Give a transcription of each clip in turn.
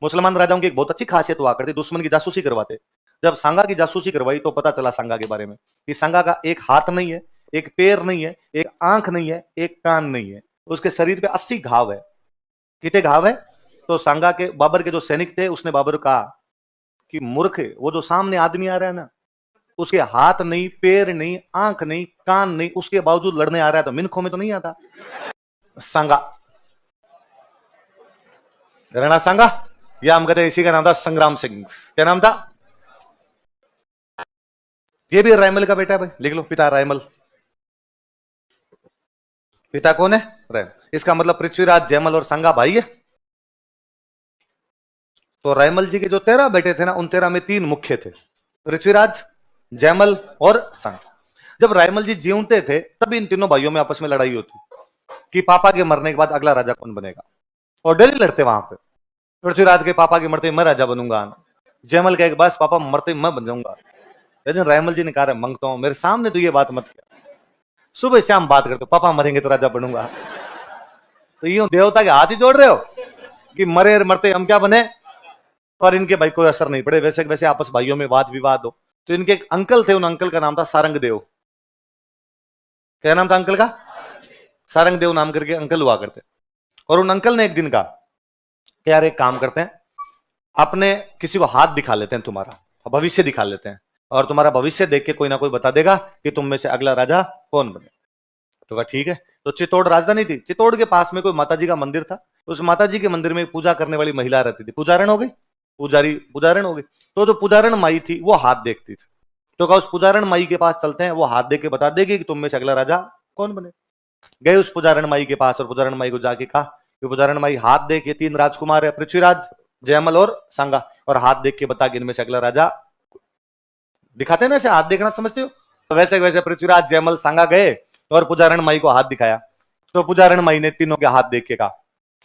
मुसलमान राजाओं की एक बहुत अच्छी खासियत हुआ करती, दुश्मन की जासूसी करवाते। जब सांगा की जासूसी करवाई तो पता चला सांगा के बारे में कि सांगा का एक हाथ नहीं है, एक पैर नहीं है, एक आंख नहीं है, एक कान नहीं है, उसके शरीर पे 80 घाव है। कितने घाव है? तो सांगा के बाबर के जो सैनिक थे उसने बाबर को कहा कि मूर्ख, वो जो सामने आदमी आ रहा है ना, उसके हाथ नहीं, पैर नहीं, आंख नहीं, कान नहीं, उसके बावजूद लड़ने आ रहा है, तो मिनखों में तो नहीं आता। सांगा, राणा सांगा, या हम कहते हैं इसी का नाम था संग्राम सिंह। क्या नाम था? ये भी रायमल का बेटा है भाई, लिख लो, पिता रायमल। पिता कौन है? रायमल। इसका मतलब पृथ्वीराज, जयमल और सांगा भाई है। तो रायमल जी के जो 13 बेटे थे ना, उन 13 में 3 मुख्य थे, पृथ्वीराज, जयमल और सांगा। जब रायमल जी जीवते थे तब इन तीनों भाइयों में आपस में लड़ाई होती कि पापा के मरने के बाद अगला राजा कौन बनेगा, और डेली लड़ते वहां पे। पृथ्वीराज के पापा के मरते मैं राजा बनूंगा, जयमल का एक बस पापा मरते मैं बन जाऊंगा। लेकिन रायमल जी ने कहा मांगता हूं मेरे सामने तो ये बात मत कर, सुबह शाम बात करते पापा मरेंगे तो राजा बनूंगा। तो यूं देवता के हाथ ही जोड़ रहे हो कि मरे मरते हम क्या बने। और इनके भाई कोई असर नहीं पड़े, वैसे वैसे आपस भाइयों में वाद विवाद हो। तो इनके एक अंकल थे, उन अंकल का नाम था सारंग देव। क्या नाम था अंकल का? सारंग देव नाम करके अंकल हुआ करते। और उन अंकल ने एक दिन कहा कि यार एक काम करते हैं, अपने किसी को हाथ दिखा लेते हैं, तुम्हारा भविष्य दिखा लेते हैं, और तुम्हारा भविष्य देख के कोई ना कोई बता देगा कि तुम में से अगला राजा कौन बने। तो कहा ठीक है। तो चित्तौड़ राजधानी थी, चित्तौड़ के पास में कोई माताजी का मंदिर था। उस माताजी के मंदिर में पूजा करने वाली महिला रहती थी, पुजारण हो गई, पुजारण हो गई। तो जो पुजारण माई थी वो हाथ देखती थी। तो कहा उस पुजारण माई के पास चलते हैं, वो हाथ देख के बता देगी कि तुम में से अगला राजा कौन बने। गए उस पुजारण माई के पास और पुजारण माई को जाके कहा कि पुजारण माई हाथ देख के 3 राजकुमार है, पृथ्वीराज, जयमल और सांगा, और हाथ देख के बता कि इनमें से अगला राजा। दिखाते ना ऐसे हाथ देखना, समझते हो? तो वैसे वैसे पृथ्वीराज, जयमल, सांगा गए और पुजारण माई को हाथ दिखाया। तो पुजारण माई ने तीनों के हाथ देख के कहा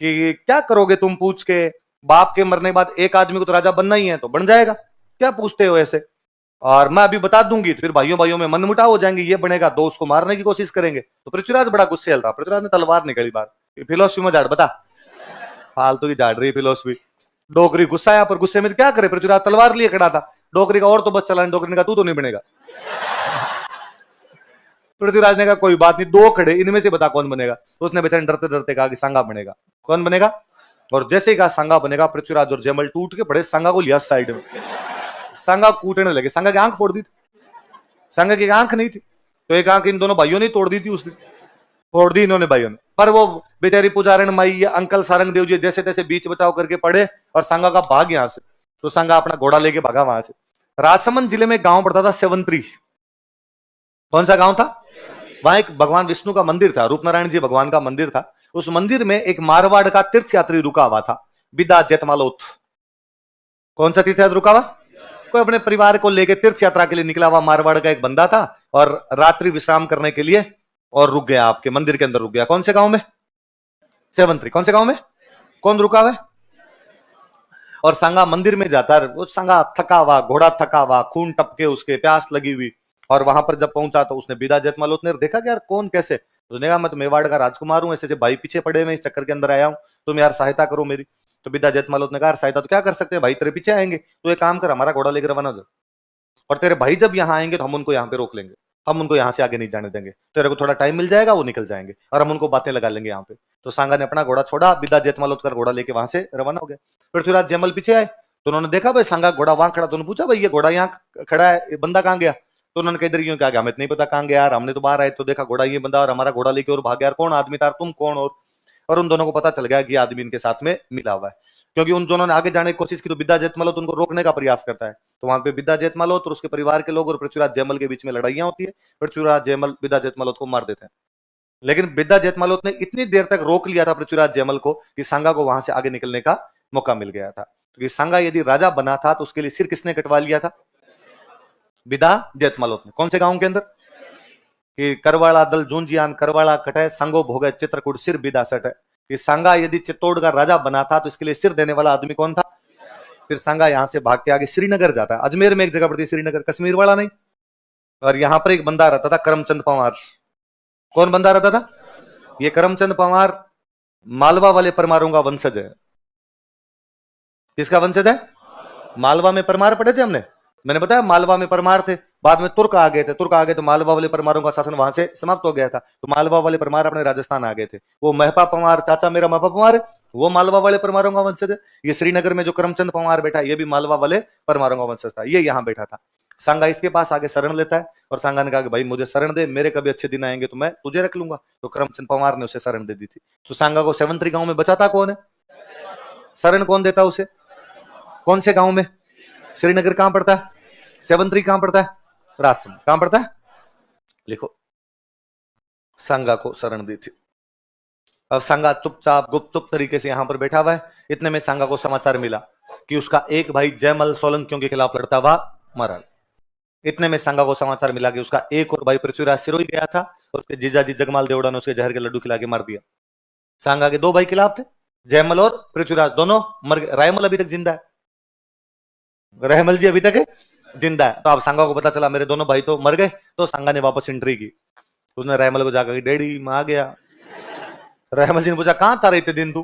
कि क्या करोगे तुम, पूछ के बाप के मरने के बाद एक आदमी को तो राजा बनना ही है, तो बन जाएगा, क्या पूछते हो ऐसे। और मैं अभी बता दूंगी तो फिर भाइयों भाइयों में मनमुटाव हो जाएंगे, ये बनेगा दो उसको मारने की कोशिश करेंगे। तो पृथ्वीराज बड़ा गुस्से था, पृथ्वीराज ने तलवार निकाली बार, फिलोसफी में झाड़, बता फालतू की झाड़ रही फिलोसफी। डोकरी गुस्सा आया, पर गुस्से में क्या करे, पृथ्वीराज तलवार लिए खड़ा था। डोकरी का और तो बस चला, डोकरी ने कहा तू तो नहीं बनेगा। पृथ्वीराज ने कहा कोई बात नहीं, 2 खड़े, इनमें से बता कौन बनेगा। तो उसने बेचारे डरते डरते कहा कि सांगा बनेगा। कौन बनेगा? और जैसे ही कहा सांगा बनेगा, पृथ्वीराज और जयमल टूट के पड़े, सांगा को लिया साइड में, सांगा कूटने लगे। सांगा की आंख फोड़ दी थी, सांगा की आंख नहीं थी, तो एक आंख इन दोनों भाइयों ने तोड़ दी थी, उसने फोड़ दी इन्होंने भाइयों ने। पर वो बेचारी पुजारण माई या अंकल सारंग देव जी जैसे तैसे बीच बचाव करके पड़े और सांगा का भाग यहां से। तो सांगा अपना घोड़ा लेके भागा वहां से। राजसमंद जिले में गांव पड़ता था सेवंतरी। कौन सा गांव था? वहां एक भगवान विष्णु का मंदिर था, रूपनारायण जी भगवान का मंदिर था। उस मंदिर में एक मारवाड़ का तीर्थ यात्री रुका हुआ था, बिदा जेतमालोत। कौन सा तीर्थ यात्री रुका हुआ? कोई अपने परिवार को लेकर तीर्थ यात्रा के लिए निकला हुआ मारवाड़ का एक बंदा था, और रात्रि विश्राम करने के लिए और रुक गया, आपके मंदिर के अंदर रुक गया। कौन से गांव में? सेवंतरी। कौन से गांव में? कौन रुका हुआ है? और सांगा मंदिर में जाता है, वो सांगा थका हुआ, घोड़ा थका हुआ, खून टपके, उसके प्यास लगी हुई। और वहां पर जब पहुंचा तो उसने बिदा जेतमालोत ने देखा कि यार कौन कैसे। उसने कहा मैं तो मेवाड़ का राजकुमार हूं, ऐसे भाई पीछे पड़े मैं इस चक्कर के अंदर आया हूं, तुम यार सहायता करो मेरी। तो बिदा जेतमालोत ने कहा सहायता तो क्या कर सकते हैं भाई, तेरे पीछे आएंगे, तो एक काम कर हमारा घोड़ा लेकर रवाना हो जा, और तेरे भाई जब यहाँ आएंगे तो हम उनको यहाँ पे रोक लेंगे, हम उनको यहाँ से आगे नहीं जाने देंगे, तेरे को थोड़ा टाइम मिल जाएगा, वो निकल जाएंगे और हम उनको बातें लगा लेंगे यहाँ पे। तो सांगा ने अपना घोड़ा छोड़ा, बिदा जेतमालोत कर घोड़ा लेके वहां से रवाना हो गया। पृथ्वीराज जयमल पीछे आए, तो उन्होंने देखा भाई सांगा घोड़ा वहां खड़ा, तो उन्होंने पूछा भाई ये घोड़ा यहाँ खड़ा है, बंदा कहाँ गया। तो उन्होंने कई तरीके कहा हमें नहीं पता कहाँ गया यार, हमने तो बाहर आए तो देखा घोड़ा ये बंदा और हमारा घोड़ा लेके और भाग गया, कौन आदमी था, तुम कौन। और उन दोनों को पता चल गया कि आदमी इनके साथ में मिला हुआ है, क्योंकि उन दोनों ने आगे जाने की कोशिश की तो बिदा जेतमालोत उनको रोकने का प्रयास करता है। तो वहां पे बिदा जेतमालोत और उसके परिवार के लोग और पृथ्वीराज जयमल के बीच में लड़ाइयां होती है। पृथ्वीराज जयमल बिदा जेतमालोत को मार देते हैं, लेकिन बिदा जेतमालोत ने इतनी देर तक रोक लिया था पृथ्वीराज जयमल को कि सांगा को वहां से आगे निकलने का मौका मिल गया था। क्योंकि सांगा यदि राजा बना था तो उसके लिए सिर किसने कटवा लिया था? बिदा जेतमालोत ने। कौन से गांव के अंदर? कि करवाड़ा दल जूंजियान करवाड़ा कटे संगो भोगे चित्रकूट सिर बिदा सटे। कि सांगा यदि चित्तौड़ का राजा बना था तो इसके लिए सिर देने वाला आदमी कौन था? फिर सांगा यहां से भाग के आगे श्रीनगर जाता है। अजमेर में एक जगह पड़ती है श्रीनगर, कश्मीर वाला नहीं। और यहां पर एक बंदा रहता था करमचंद पंवार। कौन बंदा रहता था? ये करमचंद पंवार मालवा वाले परमारों का वंशज है। किसका वंशज है? मालवा में परमार पढ़े थे हमने, मैंने बताया मालवा में परमार थे, बाद में तुर्क आ गए थे, तुर्क आ गए तो मालवा वाले परमारों का शासन वहां से समाप्त हो गया था, तो मालवा वाले परमार अपने राजस्थान आ गए थे। वो महपा पंवार, चाचा मेरा महपा पंवार है, वो मालवा वाले परमारों का वंशज है। ये श्रीनगर में जो करमचंद पंवार बैठा, ये भी मालवा वाले परमारों का वंशज था, ये यहाँ बैठा था। सांगा इसके पास आगे शरण लेता है और सांगा ने कहा कि भाई मुझे शरण दे, मेरे कभी अच्छे दिन आएंगे तो मैं तुझे रख लूंगा। तो करमचंद पंवार ने उसे शरण दे दी थी। तो सांगा को सेवंतरी गांव में बचाता कौन है? शरण कौन देता उसे? कौन से गांव में? श्रीनगर कहां पड़ता है? सेवंतरी कहां पड़ता है? राजसमंद कहां पड़ता है? लिखो, सांगा को शरण दी थी। अब सांगा चुपचाप गुपचुप तरीके से यहां पर बैठा हुआ है। इतने में सांगा को समाचार मिला कि उसका एक भाई जयमल सोलंकियों के खिलाफ लड़ता हुआ मरा। इतने में सांगा को समाचार मिला कि उसका एक और भाई पृथ्वीराज सिरोही गया था और उसके जीजाजी जगमाल देवड़ा ने उसके जहर के लड्डू खिला के मार दिया। सांगा के दो भाई खिलाफ थे, जयमल और पृथ्वीराज, दोनों मर गए। रायमल अभी तक जिंदा है, रहमल जी अभी तक जिंदा है। तो अब सांगा को पता चला मेरे दोनों भाई तो मर गए, तो सांगा ने वापस एंट्री की। उसने रहमल को जाकर डैडी मैं आ गया। रहमल जी ने पूछा कहां था इतने दिन तू?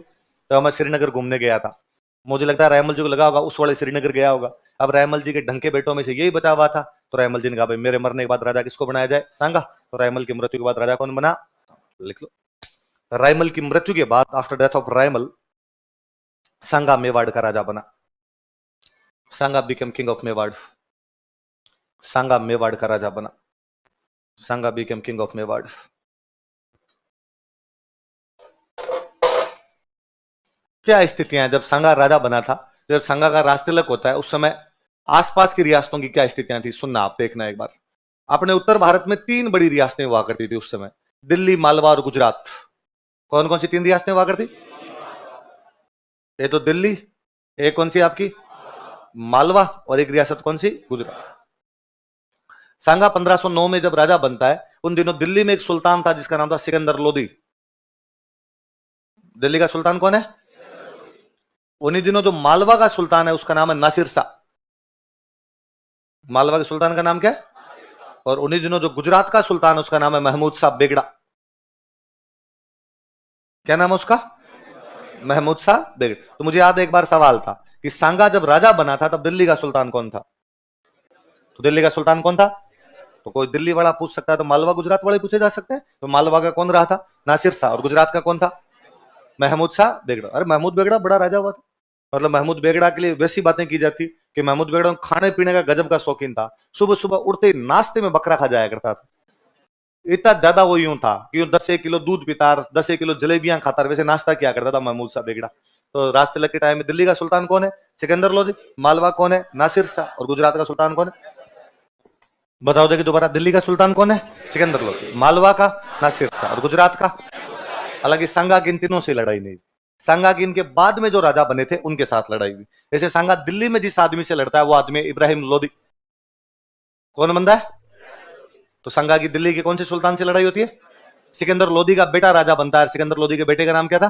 तो मैं श्रीनगर घूमने गया था। मुझे लगता है रहमल जी को लगा होगा उस वाले श्रीनगर गया होगा। अब रहमल जी के ढंग के बेटों में से यही बचा हुआ था। तो रहमल जी ने कहा भाई मेरे मरने के बाद राजा किसको बनाया जाए? सांगा। तो रहमल की मृत्यु के बाद राजा कौन बना? लिख लो, रायमल की मृत्यु के बाद, आफ्टर डेथ ऑफ रायमल, सांगा मेवाड़ का राजा बना। सांगा बिकम किंग ऑफ मेवाड़। सांगा मेवाड़ का राजा बना। सांगा बिकम किंग ऑफ मेवाड़। क्या स्थितियां जब सांगा राजा बना था? जब सांगा का राजतिलक होता है उस समय आसपास की रियासतों की क्या स्थितियां थी, सुनना आप, देखना एक बार। अपने उत्तर भारत में 3 बड़ी रियासतें हुआ करती थी उस समय, दिल्ली, मालवा और गुजरात। कौन कौन सी 3 रियासतें हुआ करती? ये तो दिल्ली, एक कौन सी आपकी? मालवा, और एक रियासत कौन सी? गुजरात। सांगा 1509 में जब राजा बनता है, उन दिनों दिल्ली में एक सुल्तान था जिसका नाम था सिकंदर लोदी। दिल्ली का सुल्तान कौन है? उन्हीं दिनों जो मालवा का सुल्तान है उसका नाम है नासिर शाह। मालवा के सुल्तान का नाम क्या है? और उन्हीं दिनों जो गुजरात का सुल्तान है उसका नाम है महमूद शाह बेगड़ा। क्या नाम है उसका? महमूद शाह बेगड़ा। तो मुझे याद है एक बार सवाल था कि सांगा जब राजा बना था तब दिल्ली का सुल्तान कौन था? तो दिल्ली का सुल्तान कौन था? तो कोई दिल्ली वाला पूछ सकता है तो मालवा गुजरात वाले पूछे जा सकते हैं। तो मालवा का कौन रहा था? नासिर शाह। और गुजरात का कौन था? महमूद शाह बेगड़ा। अरे महमूद बेगड़ा बड़ा राजा हुआ था। मतलब महमूद बेगड़ा के लिए वैसी बातें की जाती कि महमूद बेगड़ा खाने पीने का गजब का शौकीन था। सुबह सुबह उठते ही नाश्ते में बकरा खा जाया करता था। इतना ज्यादा वो यूं था कि 10 किलो दूध पीता, 10 किलो जलेबियां खाता, वैसे नाश्ता किया करता था महमूद शाह बेगड़ा। तो राजतिलक के टाइम में दिल्ली का सुल्तान कौन है? सिकंदर लोदी। मालवा कौन है? नासिर शाह। और गुजरात का सुल्तान कौन है? बताओ देखिए दोबारा, दिल्ली का सुल्तान कौन है? सिकंदर लोदी। मालवा का नासिर शाह। और गुजरात का? हालांकि सांगा की इन तीनों से लड़ाई नहीं, सांगा की इनके बाद में जो राजा बने थे उनके साथ लड़ाई हुई। जैसे सांगा दिल्ली में जिस आदमी से लड़ता है वो आदमी इब्राहिम लोदी। कौन बंदा है? तो सांगा की दिल्ली के कौन से सुल्तान से लड़ाई होती है? सिकंदर लोदी का बेटा राजा बनता है। सिकंदर लोदी के बेटे का नाम क्या था?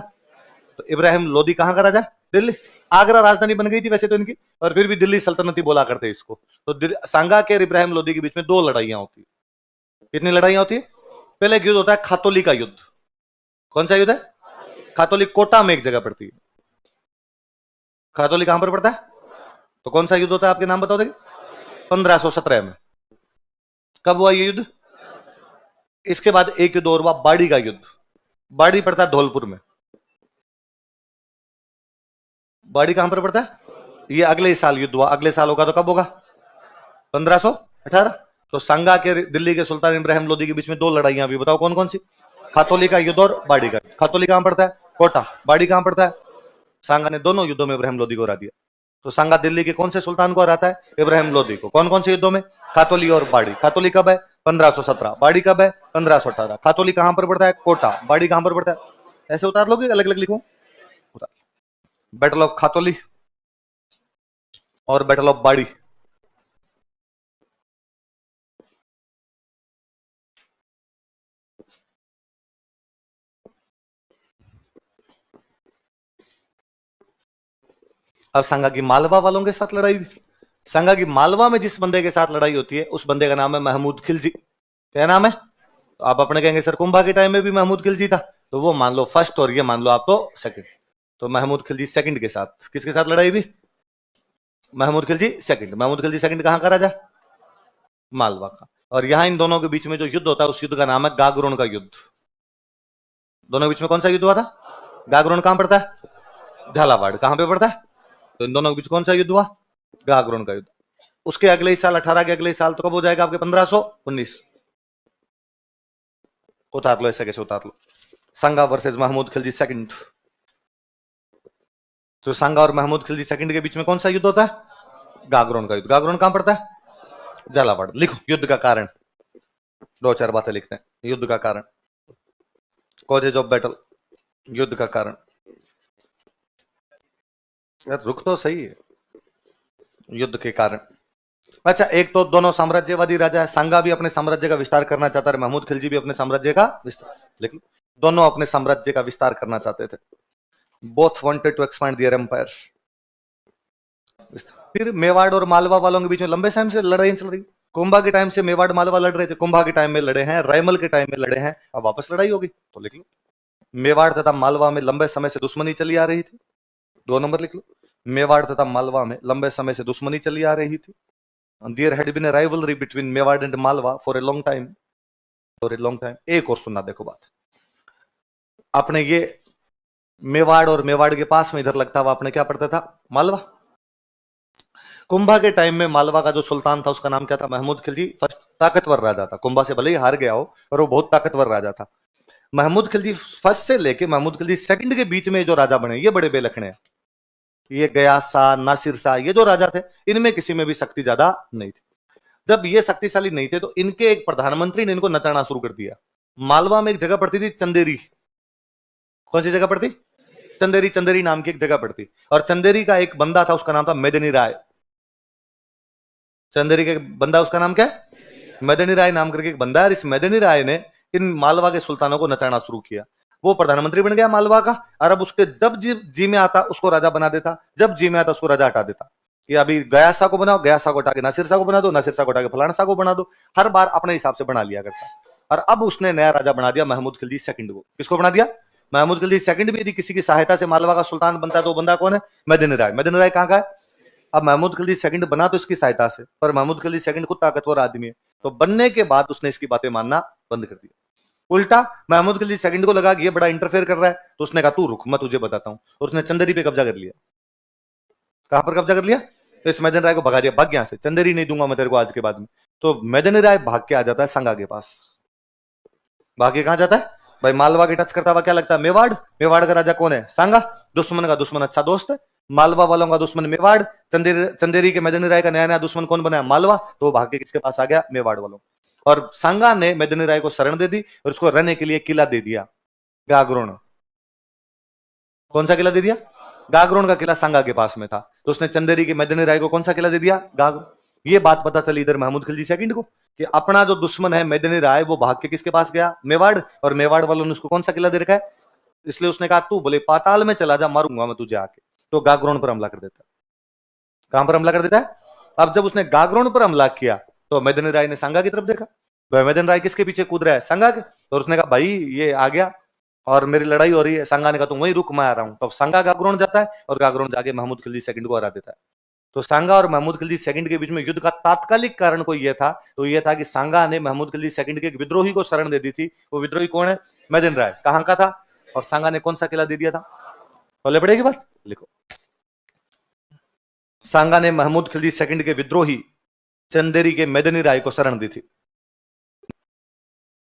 तो इब्राहिम लोदी कहां का राजा? दिल्ली। आगरा राजधानी बन गई थी वैसे तो इनकी, और फिर भी दिल्ली सल्तनत ही बोला करते इसको। तो सांगा के और इब्राहिम लोदी के बीच में 2 लड़ाइयां होती है। कितनी लड़ाइयां होती है? पहले एक युद्ध होता है खातोली का युद्ध। कौन सा युद्ध है? खातोली कोटा में एक जगह पड़ती है। खातोली कहां पर पड़ता है? तो कौन सा युद्ध होता है आपके नाम बताओ देखिए? 1517 में। कब हुआ ये युद्ध? इसके बाद एक युद्ध और हुआ, बाड़ी का युद्ध। बाड़ी पड़ता है धौलपुर में। बाड़ी कहां पर पड़ता है? ये अगले ही साल युद्ध हुआ। अगले साल होगा तो कब होगा? 1518। तो सांगा के दिल्ली के सुल्तान इब्राहिम लोदी के बीच में 2 लड़ाइयां हुई। बताओ कौन कौन सी? खातोली का युद्ध और बाड़ी का। खातोली कहां पड़ता है? कोटा। बाड़ी कहां पड़ता है? सांगा ने दोनों युद्धों में इब्राहिम लोदी को हरा दिया। तो सांगा दिल्ली के कौन से सुल्तान को हराता है? इब्राहिम लोदी को। कौन कौन से युद्धों में? खातोली और बाड़ी। खातोली कब है? 1517। बाड़ी कब है? 1518। खातोली कहां पर पड़ता है? कोटा। बाड़ी कहां पर पड़ता है? ऐसे उतार लोगे, अलग अलग लिखूं? उतार। बैटल ऑफ खातोली और बैटल ऑफ बाड़ी। अब सांगा की मालवा वालों के साथ लड़ाई हुई। सांगा की मालवा में जिस बंदे के साथ लड़ाई होती है उस बंदे का नाम है महमूद खिलजी। क्या नाम है? तो आप अपने कहेंगे सर कुंभा के टाइम में भी महमूद खिलजी था, तो वो मान लो फर्स्ट और ये मान लो आप तो सेकंड। तो महमूद खिलजी सेकंड के साथ, किसके साथ लड़ाई हुई? महमूद खिलजी सेकंड। महमूद खिलजी सेकंड कहां का राजा? मालवा का। और यहां इन दोनों के बीच में जो युद्ध होता है उस युद्ध का नाम है गागरोन का युद्ध। दोनों के बीच में कौन सा युद्ध हुआ था? गागरोन कहां पड़ता है? झालावाड़। कहां पे पड़ता है? तो इन दोनों के बीच कौन सा युद्ध हुआ? गागरोन का युद्ध। उसके अगले ही साल 18 के अगले ही साल तो कब हो जाएगा आपके? 1519। उतार लो, ऐसे कैसे उतार लो? संगा वर्सेस महमूद खिलजी सेकंड। तो संगा और महमूद खिलजी सेकंड के बीच में कौन सा युद्ध होता है? गागरोन का युद्ध। गागरोन कहां पड़ता है? झालावाड़। लिखो युद्ध का कारण, दो चार बातें लिखते हैं। युद्ध का कारण, कॉजेज ऑफ बैटल, युद्ध का कारण। यार रुक तो सही है। युद्ध के कारण, अच्छा एक तो दोनों साम्राज्यवादी राजा है। संगा भी अपने साम्राज्य का विस्तार करना चाहता है, महमूद खिलजी भी अपने साम्राज्य का विस्तार। लिख लो, दोनों अपने साम्राज्य का विस्तार करना चाहते थे। Both wanted to expand their empire. फिर मेवाड़ और मालवा वालों के बीच में लंबे टाइम से लड़ाई चल रही। कुंभा के टाइम से मेवाड़ मालवा लड़ रहे थे, कुंभा के टाइम में लड़े हैं, रायमल के टाइम में लड़े हैं, अब वापस लड़ाई होगी। तो लिख लो, मेवाड़ तथा मालवा में लंबे समय से दुश्मनी चली आ रही थी। 2 नंबर लिख लो, मेवाड़ तथा मालवा में लंबे समय से दुश्मनी चली आ रही थी। There had been a rivalry between Mewar and Malwa for a long time, for a long time. एक और सुनना, देखो बात, आपने ये मेवाड़ और मेवाड़ के पास में इधर लगता हुआ आपने क्या पढ़ता था? मालवा। कुंभा के टाइम में मालवा का जो सुल्तान था उसका नाम क्या था? महमूद खिलजी फर्स्ट। ताकतवर राजा था, कुंभा से भले ही हार गया हो पर वो बहुत ताकतवर राजा था। महमूद खिलजी फर्स्ट से लेके महमूद खिलजी सेकंड के बीच में जो राजा बने ये बड़े बेलखने हैं। ये गयास शाह, नासिर शाह, ये जो राजा थे इनमें किसी में भी शक्ति ज्यादा नहीं थी। जब ये शक्तिशाली नहीं थे तो इनके एक प्रधानमंत्री ने इनको नचाना शुरू कर दिया। मालवा में एक जगह पड़ती थी चंदेरी। कौन सी जगह पड़ती? चंदेरी। चंदेरी नाम की एक जगह पड़ती, और चंदेरी का एक बंदा था, उसका नाम था मेदिनी राय। चंदेरी के बंदा, उसका नाम क्या है? मेदिनी राय नाम करके एक बंदा है। इस मेदिनी राय ने इन मालवा के सुल्तानों को नचाना शुरू किया। वो प्रधानमंत्री बन गया मालवा का, और अब उसके जब जी में आता उसको राजा बना देता, जब जी में आता उसको राजा हटा देता। कि अभी गयास शाह को बनाओ, गयास शाह को हटा के नासिर शाह को बना दो, नासिर शाह को हटा के फलाना शाह को बना दो। हर बार अपने हिसाब से बना लिया करता। और अब उसने नया राजा बना दिया महमूद खिलजी सेकंड को। किसको बना दिया? महमूद खिलजी सेकंड भी यदि किसी की सहायता से मालवा का सुल्तान बनता है तो बंदा कौन है? मेदिनी राय। मेदिनी राय कहां का है? अब महमूद खिलजी सेकंड बना तो इसकी सहायता से, पर महमूद खिलजी सेकंड खुद ताकतवर आदमी है, तो बनने के बाद उसने इसकी बातें मानना बंद कर दिया। उल्टा महमूद खिलजी सेकंड को लगा कि ये बड़ा इंटरफेयर कर रहा है, तो उसने कहा तू रुक, मैं तुझे बताता हूं, और उसने चंदेरी पे कब्जा कर लिया। कहां पर कब्जा कर लिया? तो इस मेदिनी राय को भगा दिया, भाग यहां से, चंदेरी नहीं दूंगा मैं तेरे को आज के बाद में। तो मेदिनी राय भाग के आ जाता है संगा के पास। भाग के कहां जाता है भाई? मालवा के टच करता हुआ क्या लगता है? मेवाड़। मेवाड़ का राजा कौन है? संगा। दुश्मन का दुश्मन अच्छा दोस्त है। मालवा वालों का दुश्मन मेवाड़। चंदेरी के मेदिनी राय का नया नया दुश्मन कौन बना? मालवा। तो भाग के किसके पास आ गया? मेवाड़ वालों। और संगा ने मेदिनी राय को शरण दे दी और उसको रहने के लिए किला दे दिया, गागरोन। कौन सा किला दे दिया? गागरोन का किला संगा के पास में था, तो उसने चंदेरी के मेदिनी राय को कौन सा किला दे दिया? गागरोन। ये बात पता चली इधर महमूद खिलजी सेकंड को कि अपना जो दुश्मन है मेदिनी राय वो भाग के किसके पास गया? मेवाड़। और मेवाड़ वालों ने उसको कौन सा किला दे रखा है? इसलिए उसने कहा तू बोले पाताल में चला जा, मारूंगा मैं तुझे आके। तो गागरोन पर हमला कर देता है। कहां पर हमला कर देता है? अब जब उसने गागरोन पर हमला किया तो मेदिनी राय ने संगा की तरफ देखा। तो मेदिनी राय किसके पीछे कूद रहा है? संगा के। तो उसने कहा भाई ये आ गया और मेरी लड़ाई हो रही है। संगा ने कहा तुम वहीं रुक, मैं आ रहा हूं। तो संगा गागरोन जाता है और गागरोन जाके महमूद खिलजी सेकंड को हरा देता है। तो संगा और महमूद खिलजी सेकंड के बीच में युद्ध का तात्कालिक कारण कोई यह था, तो यह था कि संगा ने महमूद खिलजी सेकंड के एक विद्रोही को शरण दे दी थी। वो विद्रोही कौन है? मेदिनी राय। कहां का था? और संगा ने कौन सा किला दे दिया था? बोले पड़ेगी बात, लिखो। सांगा ने महमूद खिलजी सेकंड के विद्रोही चंदेरी के मेदिनी राय को शरण दी थी।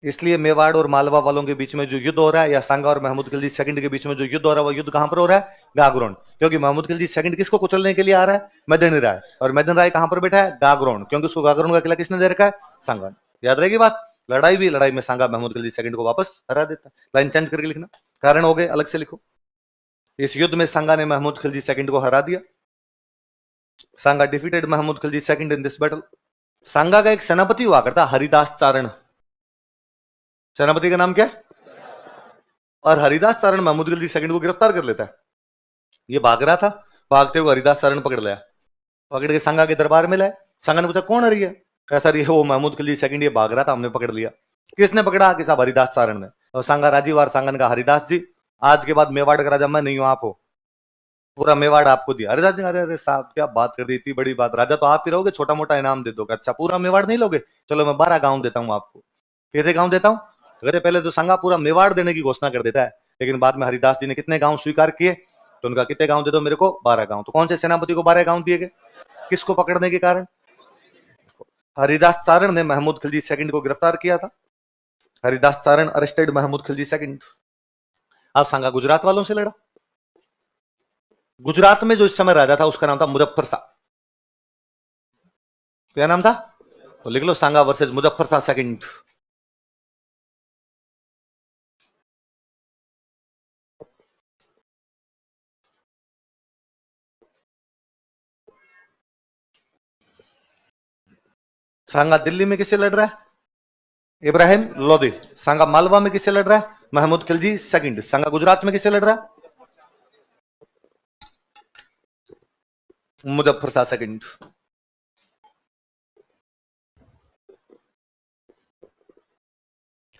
इसलिए मेवाड़ और मालवा वालों के बीच में जो युद्ध हो रहा है, या सांगा और महमूद खिलजी सेकंड के बीच में जो युद्ध हो रहा है, वो युद्ध कहां पर हो रहा है? गागरोन। क्योंकि महमूद खिलजी सेकंड किसको कुचलने के लिए आ रहा है? मेदिनी राय। और मेदिनी राय कहां पर बैठा है? गागरोन। क्योंकि उसको गागरोन का किला किसने दे रखा है? सांगा ने। याद रहेगी बात। लड़ाई में सांगा महमूद खिलजी सेकंड को वापस हरा देता है। लाइन चेंज करके लिखना, कारण हो गए अलग से लिखो। इस युद्ध में सांगा ने महमूद खिलजी सेकंड को हरा दिया। Sanga defeated Mahmud Khilji second in this battle. Sanga का एक सेनापति हुआ करता हरिदास चारण। सेनापति का नाम क्या है? और हरिदास चारण महमूद खिलजी सेकंड को गिरफ्तार कर लेता है। ये भाग रहा था, भागते हुए हरिदास चारण पकड़ लिया, पकड़ के सांगा के दरबार में लाए। सांगा ने पूछा कौन हरी है? कैसा रही है? वो महमूद खिलजी सेकंड, ये भाग रहा था, हमने पकड़ लिया। किसने पकड़ा? कि साहब हरिदास चारण ने। और सांगा राजीवार सांगा ने कहा हरिदास जी आज के बाद मेवाड़ का राजा मैं नहीं हूं, आप हो। पूरा मेवाड़ आपको दिया। अरे राजा, अरे अरे साहब क्या बात कर दी, इतनी बड़ी बात, राजा तो आप ही रहोगे, छोटा मोटा इनाम दे दोगे। अच्छा पूरा मेवाड़ नहीं लोगे, चलो मैं 12 गांव देता हूँ आपको। कितने गांव देता हूँ? अरे पहले तो संगा पूरा मेवाड़ देने की घोषणा कर देता है, लेकिन बाद में हरिदास जी ने कितने गांव स्वीकार किए, तो उनका कितने गांव दे दो मेरे को? 12 गांव। तो कौन से सेनापति को 12 गांव दिए गए? किसको पकड़ने के कारण? हरिदास चारण ने महमूद खिलजी सेकंड को गिरफ्तार किया था। हरिदास चारण अरेस्टेड महमूद खिलजी सेकंड। अब संगा गुजरात वालों से लड़ा। गुजरात में जो इस समय राजा था उसका नाम था मुजफ्फर शाह। क्या नाम था? तो लिख लो, सांगा वर्सेस मुजफ्फर शाह सेकंड। सांगा दिल्ली में किससे लड़ रहा है? इब्राहिम लोदी। सांगा मालवा में किससे लड़ रहा है? महमूद खिलजी सेकंड। सांगा गुजरात में किससे लड़ रहा है? मुजफ्फर शाह सेकंड।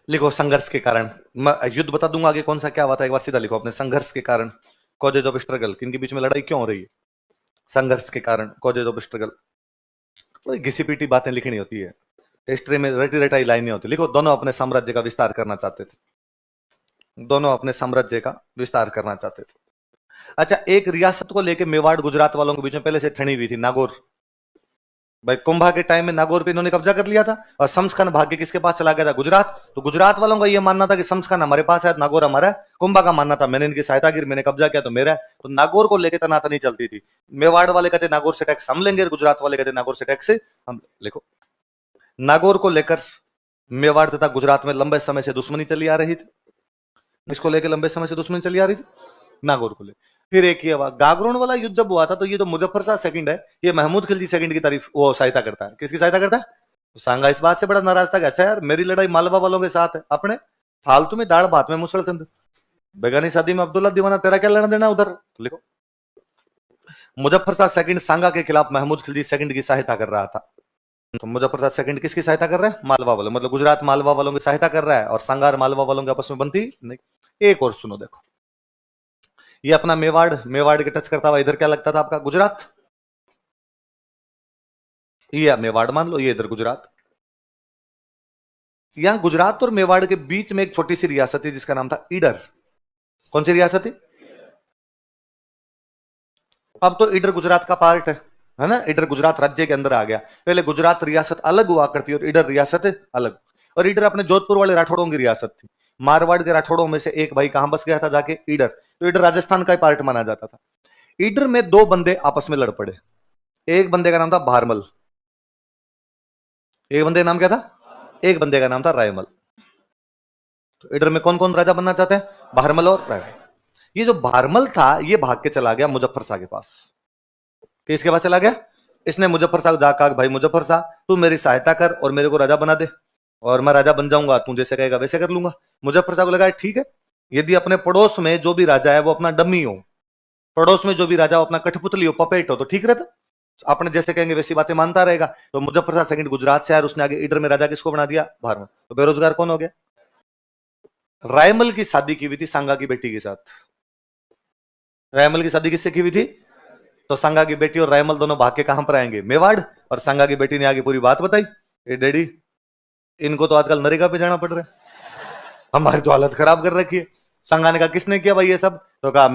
लिखो संघर्ष के कारण। मैं युद्ध बता दूंगा आगे कौन सा क्या हुआ था, एक बार सीधा लिखो अपने, संघर्ष के कारण, कॉजेज ऑफ स्ट्रगल। किनके बीच में लड़ाई क्यों हो रही है? संघर्ष के कारण, कॉजेज ऑफ स्ट्रगल। घिसी पीटी बातें लिखनी होती है, हिस्ट्री में रटी रटाई लाइनें होती। लिखो, दोनों अपने साम्राज्य का विस्तार करना चाहते थे, दोनों अपने साम्राज्य का विस्तार करना चाहते थे। अच्छा, एक रियासत को लेकर मेवाड़ गुजरात वालों के बीच में पहले से ठनी हुई थी, नागौर। भाई कुंभा के टाइम में नागौर पे इन्होंने कब्जा कर लिया था, और शम्स भाग्य किसके पास चला गया था? गुजरात। तो गुजरात वालों का यह मानना था कि शम्स हमारे पास है, नागौर हमारा है। कुंभा का मानना था मैंने इनकी सहायता की, मैंने कब्जा किया तो मेरा है। तो नागौर को लेकर तनातनी चलती थी। मेवाड़ वाले कहते नागौर से टैक्स हम लेंगे, गुजरात वाले कहते नागौर से टैक्स हम। लिखो, नागौर को लेकर मेवाड़ तथा गुजरात में लंबे समय से दुश्मनी चली आ रही थी। इसको लेकर लंबे समय से दुश्मनी चली आ रही थी, नागौर को लेकर। फिर एक ये गागरोन वाला युद्ध जब हुआ था, तो ये जो मुजफ्फर शाह सेकंड है, ये महमूद खिलजी सेकंड की तारीफ वो सहायता करता है। किसकी सहायता करता है? तो सांगा इस बात से बड़ा नाराज था कि अच्छा यार, मेरी लड़ाई मालवा वालों के साथ है, अपने फालतू में दाढ़ भात में मुसलचंद, बेगानी शादी में अब्दुल्ला दीवाना, तेरा क्या लेना देना उधर। तो लिखो, मुजफ्फर शाह सेकंड सांगा के खिलाफ महमूद खिलजी सेकंड की सहायता कर रहा था। तो मुजफ्फर शाह सेकंड किसकी सहायता कर रहा है? मालवा वालों, मतलब गुजरात मालवा वालों की सहायता कर रहा है, और सांगार मालवा वालों के आपस में बनती नहीं। एक और सुनो, देखो, ये अपना मेवाड़, मेवाड़ के टच करता हुआ इधर क्या लगता था आपका? गुजरात। ये मेवाड़ मान लो, ये इधर गुजरात। यहां गुजरात और मेवाड़ के बीच में एक छोटी सी रियासत थी जिसका नाम था ईडर। कौन सी रियासत थी? अब तो ईडर गुजरात का पार्ट है ना, ईडर गुजरात राज्य के अंदर आ गया। पहले गुजरात रियासत अलग हुआ करती और ईडर रियासत अलग। और ईडर अपने जोधपुर वाले राठौड़ों की रियासत थी। मारवाड़ के राठौड़ों में से एक भाई कहां बस गया था जाके? ईडर। तो ईडर राजस्थान का पार्ट माना जाता था। ईडर में दो बंदे आपस में लड़ पड़े। एक बंदे का नाम था भारमल, एक बंदे का नाम क्या था? एक बंदे का नाम था रायमल। तो ईडर में कौन कौन राजा बनना चाहते हैं? भारमल और रायमल। ये जो भारमल था, ये भाग के चला गया मुजफ्फर शाह के पास। किसके पास चला गया? इसने मुजफ्फर शाह को जाकर कहा, भाई मुजफ्फर शाह, तू मेरी सहायता कर और मेरे को राजा बना दे, और मैं राजा बन जाऊंगा, तू जैसे कहेगा वैसे कर लूंगा। मुजफ्फर शाह को लगा ठीक है, यदि अपने पड़ोस में जो भी राजा है वो अपना डम्मी हो, पड़ोस में जो भी राजा हो अपना कठपुतली हो, पपेट हो, तो ठीक रहता, अपने जैसे कहेंगे वैसी बातें मानता रहेगा। तो मुजफ्फर शाह सेकंड गुजरात से आया, उसने आगे ईडर में राजा किसको बना दिया? भारमल। तो बेरोजगार कौन हो गया? रायमल की शादी की हुई थी सांगा की बेटी के साथ। रायमल की शादी किससे की हुई थी? तो सांगा की बेटी और रायमल दोनों भाग के कहां पर आएंगे? मेवाड़। और सांगा की बेटी ने आगे पूरी बात बताई, ए डैडी, इनको तो आजकल नरेगा पे जाना पड़ रहा है, हमारी तो हालत खराब कर रखी है। सांगा ने कहा किसने किया भाई ये सब? तो कहा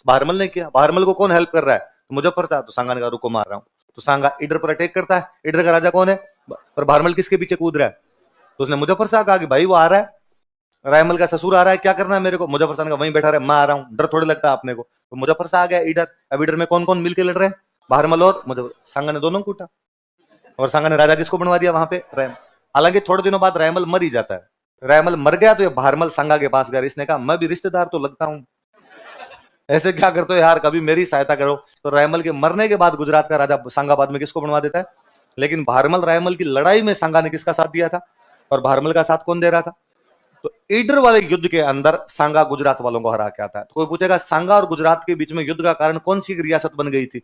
भारमल ने किया। भारमल को कौन हेल्प कर रहा है? तो मुजफ्फर शाह। तो सांगा ने कहा रुको मार रहा हूं। तो सांगा ईडर पर अटैक करता है। ईडर का राजा कौन है? पर भारमल किसके पीछे कूद रहा है? तो उसने मुजफ्फर शाह कहा कि भाई वो आ रहा है, रायमल का ससुर आ रहा है, क्या करना है मेरे को? मुजफ्फर शाह ने कहा वहीं बैठा रहे, मैं आ रहा हूं, डर थोड़े लगता है आपने को। तो मुजफ्फर शाह आ गया ईडर। अब ईडर में कौन कौन मिलकर लड़ रहे हैं? भारमल और मुजफ्फर। सांगा ने दोनों कूटा, और सांगा ने राजा किसको बनवा दिया वहां पे? रायमल। हालांकि थोड़े दिनों बाद रायमल मर ही जाता है। रायमल मर गया तो ये भारमल सांगा के पास गया। इसने कहा मैं भी रिश्तेदार तो लगता हूं, ऐसे क्या करते हो यार, कभी मेरी सहायता करो। तो रायमल के मरने के बाद गुजरात का राजा सांगा बाद में किसको बनवा देता है? लेकिन भारमल रायमल की लड़ाई में सांगा ने किसका साथ दिया था, और भारमल का साथ कौन दे रहा था? तो ईडर वाले युद्ध के अंदर सांगा गुजरात वालों को हरा के आता है। तो कोई पूछेगा सांगा और गुजरात के बीच में युद्ध का कारण कौन सी रियासत बन गई थी?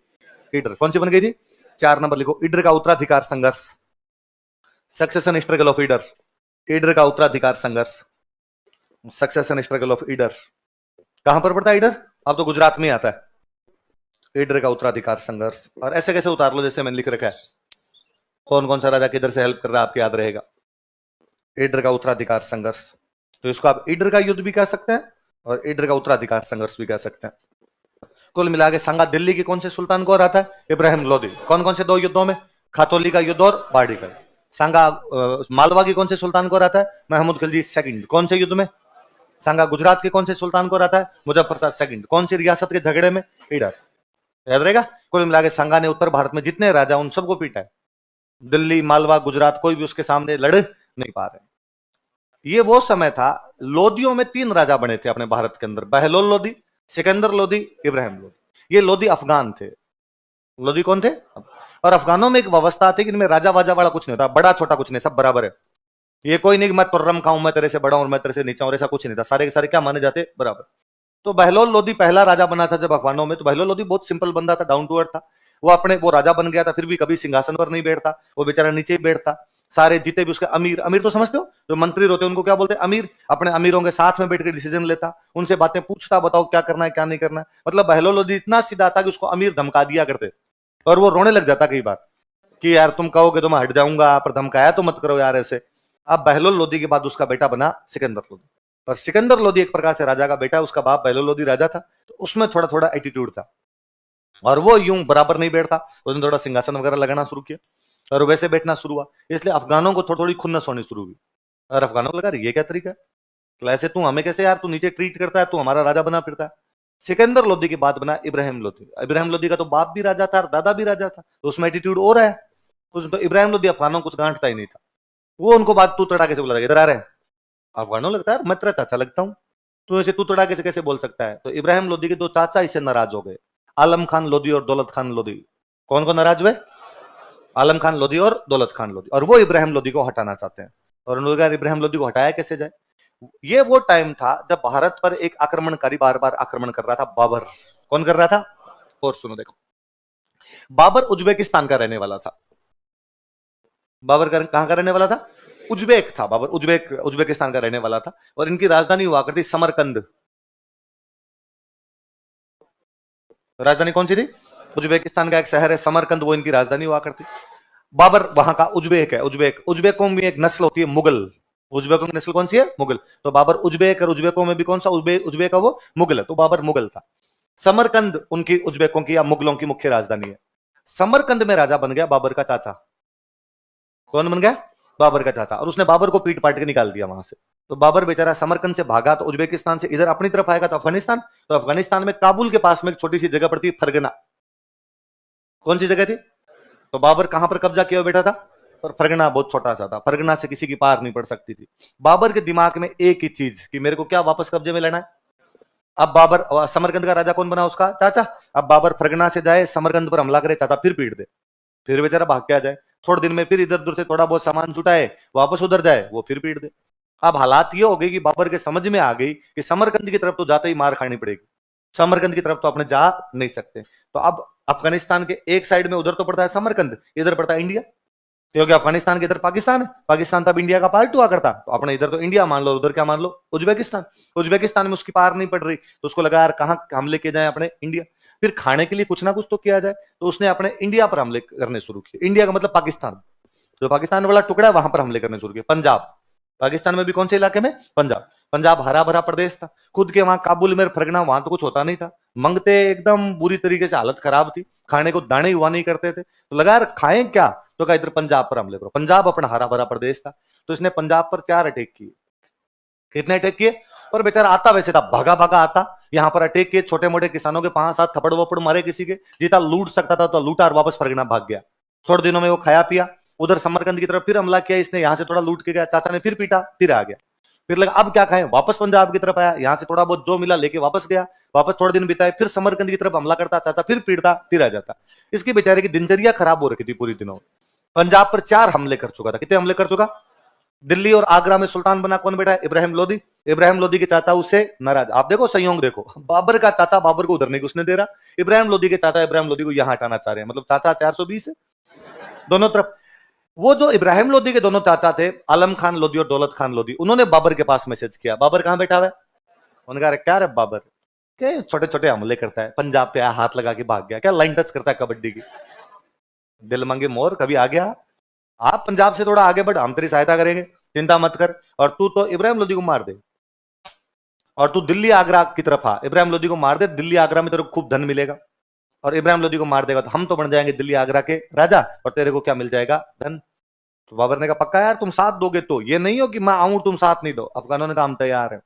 ईडर। कौन सी बन गई थी? 4 नंबर लिखो, ईडर का उत्तराधिकार संघर्ष, succession struggle of Idar. Idar का उत्तराधिकार संघर्ष, सक्सेशन स्ट्रगल ऑफ ईडर। कहां पर पड़ता है ईडर? अब तो गुजरात में आता है। ईडर का उत्तराधिकार संघर्ष। और ऐसे कैसे उतार लो जैसे मैंने लिख रखा है, कौन कौन सा राजा किधर से हेल्प कर रहा है आपको याद रहेगा। ईडर का उत्तराधिकार संघर्ष, तो इसको आप ईडर का युद्ध भी कह सकते हैं और ईडर का उत्तराधिकार संघर्ष भी कह सकते हैं। कुल मिला के संगा दिल्ली के कौन से सुल्तान को हराता है, इब्राहिम लोदी। कौन कौन से 2 युद्धों में, खातौली का युद्ध और बाड़ी का। सांगा मालवा की कौन से सुल्तान को हराता है, महमूद खिलजी सेकंड। कौन से युद्ध में, सांगा गुजरात के कौन से सुल्तान को हराता है, मुजफ्फर सेकंड। कौन सी रियासत के झगड़े में, ईडर। याद रहेगा। कुल मिला के सांगा ने उत्तर भारत में जितने राजा उन सबको पीटा है। दिल्ली, मालवा, गुजरात कोई भी उसके सामने लड़ नहीं पा रहे। ये वो समय था, लोदियों में 3 राजा बने थे अपने भारत के अंदर, बहलोल लोदी, सिकंदर लोदी, इब्राहिम लोदी। ये लोदी अफगान थे। लोदी कौन थे, और अफगानों में एक व्यवस्था थी कि इनमें राजा वाजा वाला कुछ नहीं होता, बड़ा छोटा कुछ नहीं, सब बराबर है। ये कोई नहीं कि मैं तुर्रम खाऊं, मैं तेरे से बड़ा और मैं तेरे से नीचा, और ऐसा कुछ नहीं था। सारे के सारे क्या माने जाते, बराबर। तो बहलोल लोदी पहला राजा बना था जब अफगानों में। तो बहलोल लोदी बहुत सिंपल बंदा था, डाउन टू अर्थ था। वो राजा बन गया था, फिर भी कभी सिंहासन पर नहीं बैठता, वो बेचारा नीचे ही बैठता। सारे जीते भी उसके अमीर, अमीर तो समझते हो, जो मंत्री होते हैं उनको क्या बोलते हैं, अमीर। अपने अमीरों के साथ में बैठकर डिसीजन लेता, उनसे बातें पूछता, बताओ क्या करना है क्या नहीं करना है। मतलब बहलोल लोदी इतना सीधा था कि उसको अमीर धमका दिया करते, और वो रोने लग जाता कई बार कि यार तुम कहोगे तो मैं हट जाऊंगा, पर धमकाया तो मत करो यार ऐसे। अब बहलोल लोदी के बाद उसका बेटा बना सिकंदर लोदी। पर सिकंदर लोदी एक प्रकार से राजा का बेटा, उसका बाप बहलोल लोदी राजा था, तो उसमें थोड़ा थोड़ा एटीट्यूड था, और वो यूं बराबर नहीं बैठता। उसने थोड़ा सिंहासन वगैरह लगाना शुरू किया, और वैसे बैठना शुरू हुआ। इसलिए अफगानों को थोड़ी थोड़ी खुन्नस होनी शुरू हुई, और अफगानों को लगा ये क्या तरीका है, तो ऐसे तू हमें कैसे यार, तू नीचे ट्रीट करता है, तू हमारा राजा बना फिरता है। सिकंदर लोदी के बाद बना इब्राहिम लोदी। इब्राहिम लोदी का तो बाप भी राजा था और दादा भी राजा था, तो उसमें एटीट्यूड और है। तो इब्राहिम लोदी अफगानों को कुछ गांठता ही नहीं था। वो उनको बात तू तड़ाके से बोला, इधर आ रहे हैं। अफगानों लगता है मैं तेरा चाचा लगता हूं, तो ऐसे तू तड़ाके से कैसे बोल सकता है। तो इब्राहिम लोदी के 2 चाचा इससे नाराज हो गए, आलम खान लोदी और दौलत खान लोदी। कौन कौन नाराज हुए, आलम खान लोदी और दौलत खान लोदी। और वो इब्राहिम लोदी को हटाना चाहते हैं, और उन्होंने इब्राहिम लोदी को हटाया कैसे जाए। ये वो टाइम था जब भारत पर एक आक्रमणकारी बार बार आक्रमण कर रहा था, बाबर। कौन कर रहा था, और सुनो देखो, बाबर उज्बेकिस्तान का रहने वाला था। बाबर कहां का रहने वाला था, उज्बेक था बाबर, उज्बेकिस्तान का रहने वाला था। और इनकी राजधानी हुआ करती समरकंद। राजधानी कौन सी थी, उज्बेकिस्तान का एक शहर है समरकंद, वो इनकी राजधानी हुआ करती। बाबर वहां का उज्बेक है। उज्बेकों में एक नस्ल होती है मुगल। उज्बेकों की नस्ल कौन सी है, मुगल। तो बाबर उज्बेक, और उज्बेकों में भी कौन सा उज्बेक है, वो मुगल है। तो बाबर मुगल था। समरकंद उनकी उज्बेकों की या मुगलों की मुख्य राजधानी है। समरकंद में राजा बन गया बाबर का चाचा। कौन बन गया, बाबर का चाचा। और उसने बाबर को पीट पाट के निकाल दिया वहां से। तो बाबर बेचारा समरकंद से भागा, तो उज्बेकिस्तान से इधर अपनी तरफ आएगा तो अफगानिस्तान। तो अफगानिस्तान में काबुल के पास में एक छोटी सी जगह पड़ती है फरगना। कौन सी जगह थी, तो बाबर कहां पर कब्जा किया बैठा था, और फरगना बहुत छोटा सा था, फरगना से किसी की पार नहीं पड़ सकती थी। बाबर के दिमाग में एक ही चीज कि मेरे को क्या वापस कब्जे में लेना है। अब बाबर, समरकंद का राजा कौन बना, उसका चाचा। अब बाबर फरगना से जाए, समरकंद पर हमला करे, चाचा फिर पीट दे, फिर बेचारा भाग के आ जाए। थोड़े दिन में फिर इधर उधर से थोड़ा बहुत सामान जुटाए, वापस उधर जाए, वो फिर पीट दे। अब हालात ये हो गई कि बाबर के समझ में आ गई कि समरकंद की तरफ तो जाते ही मार खानी पड़ेगी, समरकंद की तरफ तो अपने जा नहीं सकते। तो अब अफगानिस्तान के एक साइड में उधर तो पड़ता है समरकंद, इधर पड़ता है इंडिया, क्योंकि अफगानिस्तान के इधर पाकिस्तान है, पाकिस्तान तब इंडिया का पार्ट हुआ करता। तो अपने इधर तो इंडिया मान लो, उधर क्या मान लो, उज्बेकिस्तान। उज्बेकिस्तान में उसकी पार नहीं पड़ रही, तो उसको लगा यार कहां हम लेके जाए अपने इंडिया। फिर खाने के लिए कुछ ना कुछ तो किया जाए, तो उसने अपने इंडिया पर हमले करने शुरू किए। इंडिया का मतलब पाकिस्तान, जो पाकिस्तान वाला टुकड़ा है वहां पर हमले करने शुरू किए। पंजाब, पाकिस्तान में भी कौन से इलाके में, पंजाब। पंजाब हरा भरा प्रदेश था, खुद के वहां काबुल में फरगना, वहां तो कुछ होता नहीं था, मंगते एकदम बुरी तरीके से हालत खराब थी, खाने को दाने हुआ नहीं करते थे। तो लगा यार खाएं क्या, तो कहा इधर पंजाब पर हमले करो। पंजाब अपना हरा भरा प्रदेश था, तो इसने पंजाब पर 4 अटैक किए। कितने अटैक किए, और बेचारा आता वैसे था, भागा भागा आता, यहां पर अटैक किए, छोटे मोटे किसानों के 5-7 थप्पड़ वप्पड़ मारे, किसी के जीता लूट सकता था तो लूटा, और वापस फरगना भाग गया। थोड़े दिनों में वो खाया पिया, उधर समरकंद की तरफ फिर हमला किया इसने, यहां से थोड़ा लूट के गया, चाचा ने फिर पीटा, फिर आ गया। फिर लगा अब क्या खाएं, वापस पंजाब की तरफ आया, यहां से थोड़ा बहुत जो मिला लेके वापस गया, वापस थोड़े दिन बिताए, फिर समरकंद की तरफ हमला करता, चाचा फिर पीटता, फिर आ जाता। इसकी बेचारे की दिनचर्या खराब हो रखी थी पूरी दिनों। पंजाब पर 4 हमले कर चुका था। कितने हमले कर चुका, दिल्ली और आगरा में सुल्तान बना कौन बेटा, इब्राहिम लोदी। इब्राहिम लोदी के चाचा उससे नाराज। आप देखो संयोग देखो, बाबर का चाचा बाबर को उधर नहीं घुसने दे रहा, इब्राहिम लोदी के चाचा इब्राहिम लोदी को यहां हटाना चाह रहे हैं। मतलब चाचा 420 है दोनों तरफ। वो जो इब्राहिम लोदी के दोनों चाचा थे, आलम खान लोदी और दौलत खान लोदी, उन्होंने बाबर के पास मैसेज किया। बाबर कहां बैठा हुआ है, उन्होंने कहा क्या रे बाबर, क्या छोटे छोटे हमले करता है, पंजाब पे आया हाथ लगा के भाग गया, क्या लाइन टच करता है कबड्डी की। दिल मंगे मोर कभी आ गया, आप पंजाब से थोड़ा आगे बढ़, हम तेरी सहायता करेंगे, चिंता मत कर। और तू तो इब्राहिम लोदी को मार दे, और तू दिल्ली आगरा की तरफ आ, इब्राहिम लोदी को मार दे, दिल्ली आगरा में तेरे को खूब धन मिलेगा। और इब्राहिम लोदी को मार देगा तो हम तो बन जाएंगे दिल्ली आगरा के राजा, और तेरे को क्या मिल जाएगा, धन। तो बाबर ने कहा पक्का यार तुम साथ दोगे, तो ये नहीं हो कि मैं आऊं तुम साथ नहीं दो। अफगानों ने कहा हम तैयार हैं,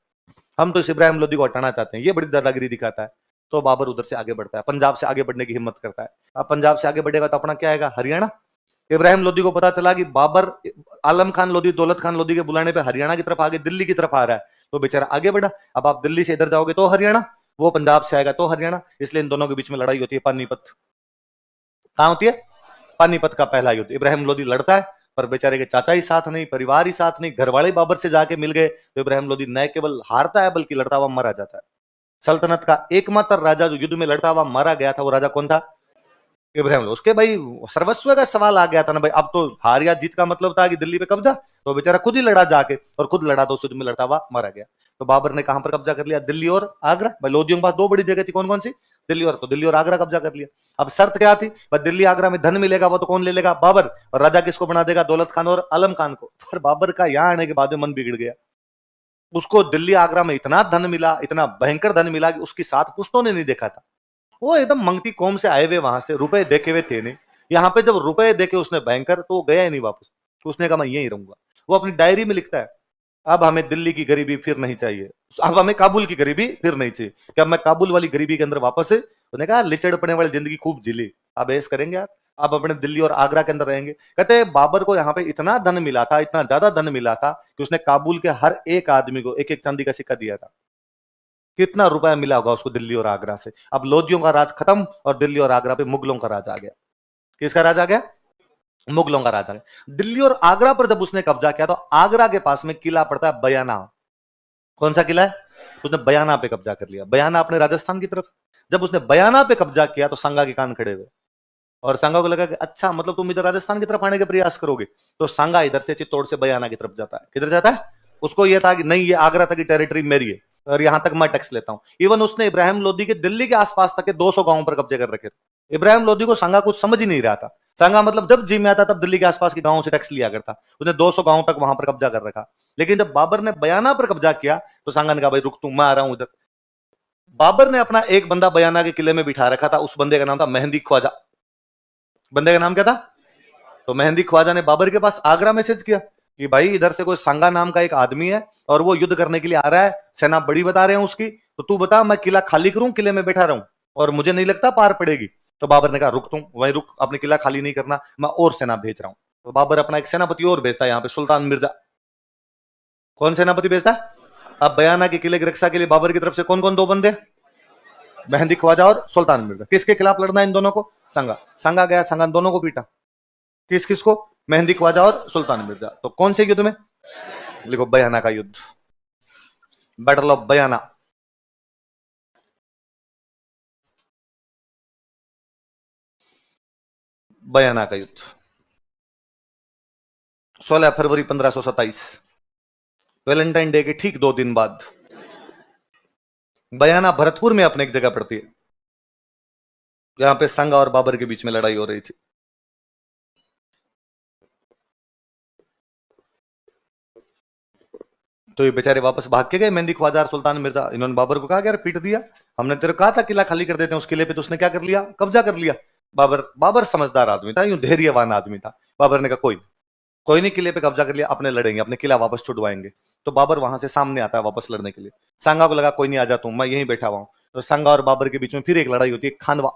हम तो इस इब्राहिम लोदी को हटाना चाहते हैं, ये बड़ी दादागिरी दिखाता है। तो बाबर उधर से आगे बढ़ता है, पंजाब से आगे बढ़ने की हिम्मत करता है। अब पंजाब से आगे बढ़ेगा तो अपना क्या आएगा, हरियाणा। इब्राहिम लोदी को पता चला कि बाबर आलम खान लोदी, दौलत खान लोदी के बुलाने पे हरियाणा की तरफ आगे, दिल्ली की तरफ आ रहा है, तो बेचारा आगे बढ़ा। अब आप दिल्ली से इधर जाओगे तो हरियाणा, वो पंजाब से आएगा तो हरियाणा, इसलिए इन दोनों के बीच में लड़ाई होती है पानीपत। कहां होती है, पानीपत का पहला युद्ध। इब्राहिम लोदी लड़ता है, पर बेचारे के चाचा ही साथ नहीं, परिवार ही साथ नहीं, घर वाले बाबर से जाके मिल गए, तो इब्राहिम लोदी न केवल हारता है बल्कि लड़ता हुआ मारा जाता है। सल्तनत का एकमात्र राजा जो युद्ध में लड़ता हुआ मारा गया था, वो राजा कौन था, इब्राहिम लोदी। उसके भाई सर्वस्व का सवाल आ गया था ना भाई, अब तो हार या जीत का मतलब था कि दिल्ली पे कब्जा, तो बेचारा खुद ही लड़ा जाके, और खुद लड़ा तो उस युद्ध में लड़ता हुआ मारा गया। तो बाबर ने कहां पर कब्जा कर लिया, दिल्ली और आगरा। भाई लोदियों के पास दो बड़ी जगह थी, कौन कौन सी, दिल्ली और, तो दिल्ली और आगरा कब्जा कर लिया। अब शर्त क्या थी, बस दिल्ली आगरा में धन मिलेगा, वो तो कौन ले लेगा, बाबर। और राजा किसको बना देगा, दौलत खान और आलम खान को। पर बाबर का यहां आने के बाद में मन बिगड़ गया, उसको दिल्ली आगरा में इतना धन मिला, इतना भयंकर धन मिला कि उसकी साथ पुश्तों ने नहीं देखा था। वो एकदम मंगती कौम से आए हुए, वहां से रुपए देखे हुए थे नहीं। यहाँ पे जब रुपए देखे उसने भयंकर, तो वो गया ही नहीं वापस, तो उसने कहा मैं यहीं रहूंगा। वो अपनी डायरी में लिखता है, अब हमें दिल्ली की गरीबी फिर नहीं चाहिए, अब हमें काबुल की गरीबी फिर नहीं चाहिए। क्या मैं काबुल वाली गरीबी के अंदर वापस है, उसने कहा लिचड़ पड़ने वाली जिंदगी खूब जिली, अब ऐस करेंगे यार, अब अपने दिल्ली और आगरा के अंदर रहेंगे। कहते बाबर को यहाँ पे इतना धन मिला था, इतना ज्यादा धन मिला था कि उसने काबुल के हर एक आदमी को एक एक चांदी का सिक्का दिया था। कितना रुपया मिला होगा उसको दिल्ली और आगरा से। अब लोदियों का राज खत्म, और दिल्ली और आगरा पे मुगलों का राज आ गया। किसका राज आ गया, मुगलों का राज आ गया। दिल्ली और आगरा पर जब उसने कब्जा किया, तो आगरा के पास में किला पड़ता है बयाना। कौन सा किला है, उसने बयाना पे कब्जा कर लिया, बयाना अपने राजस्थान की तरफ। जब उसने बयाना पे कब्जा किया तो संगा के कान खड़े हुए, और सांगा को लगा कि अच्छा मतलब तुम इधर राजस्थान की तरफ आने का प्रयास करोगे। तो सांगा इधर से चित्तौड़ से बयाना की तरफ जाता है। किधर जाता है, उसको यह था कि नहीं ये आगरा तक की टेरिटरी मेरी है, और यहां तक मैं टैक्स लेता हूं। इवन उसने इब्राहिम लोदी के दिल्ली के आसपास तक के 200 गांवों पर कब्जे कर रखे थे। इब्राहिम लोदी को सांगा कुछ समझ ही नहीं रहा था। सांगा मतलब जब जी में आता तब दिल्ली के आसपास के गांवों से टैक्स लिया करता। उसने 200 गांवों तक वहां पर कब्जा कर रखा। लेकिन जब बाबर ने बयाना पर कब्जा किया, तो सांगा ने कहा भाई रुक तू, मैं आ रहा हूं इधर। बाबर ने अपना एक बंदा बयाना के किले में बिठा रखा था, उस बंदे का नाम था मेहंदी ख्वाजा। बंदे का नाम क्या था, तो मेहंदी ख्वाजा ने बाबर के पास आगरा मैसेज किया कि भाई इधर से कोई संगा नाम का एक आदमी है, और वो युद्ध करने के लिए आ रहा है, सेना बड़ी बता रहे हैं उसकी, तो तू बता मैं किला खाली करूं, किले में बैठा रहूं, और मुझे नहीं लगता पार पड़ेगी। तो बाबर ने कहा रुक तुम वहीं रुक, अपने किला खाली नहीं करना, मैं और सेना भेज रहा हूं। तो बाबर अपना एक सेनापति और भेजता है यहाँ पे, सुल्तान मिर्जा। कौन सेनापति भेजता है, अब बयाना के किले की रक्षा के लिए बाबर की तरफ से कौन कौन दो बंदे, मेहंदी ख्वाजा और सुल्तान मिर्जा। किसके खिलाफ लड़ना है इन दोनों को, संगा। संगा गया, संगा दोनों को पीटा। किस किसको, मेहंदी ख्वाजा और सुल्तान मिर्जा। तो कौन से युद्ध में, लिखो बयाना का युद्ध, बैटल ऑफ बयाना। बयाना का युद्ध 16 फरवरी 1527, वैलेंटाइन डे के ठीक 2 दिन बाद। बयाना भरतपुर में अपने एक जगह पड़ती है, यहां पे संगा और बाबर के बीच में लड़ाई हो रही थी। तो ये बेचारे वापस भाग के गए, मेहंदी ख्वाजा और सुल्तान मिर्जा। इन्होंने बाबर को कहा कि यार पीट दिया, हमने तेरे को कहा था किला खाली कर देते हैं, उस किले पे तो उसने क्या कर लिया, कब्जा कर लिया। बाबर समझदार आदमी था, यूं धैर्यवान आदमी था। बाबर ने कहा कोई कोई नहीं, किले पे कब्जा कर लिया, अपने लड़ेंगे, अपने किला वापस छुड़वाएंगे। तो बाबर वहां से सामने आता है वापस लड़ने के लिए। सांगा को लगा कोई नहीं, आ जा तू, मैं यहीं बैठा हुआ हूं। तो सांगा और बाबर के बीच में फिर एक लड़ाई होती है, खानवा।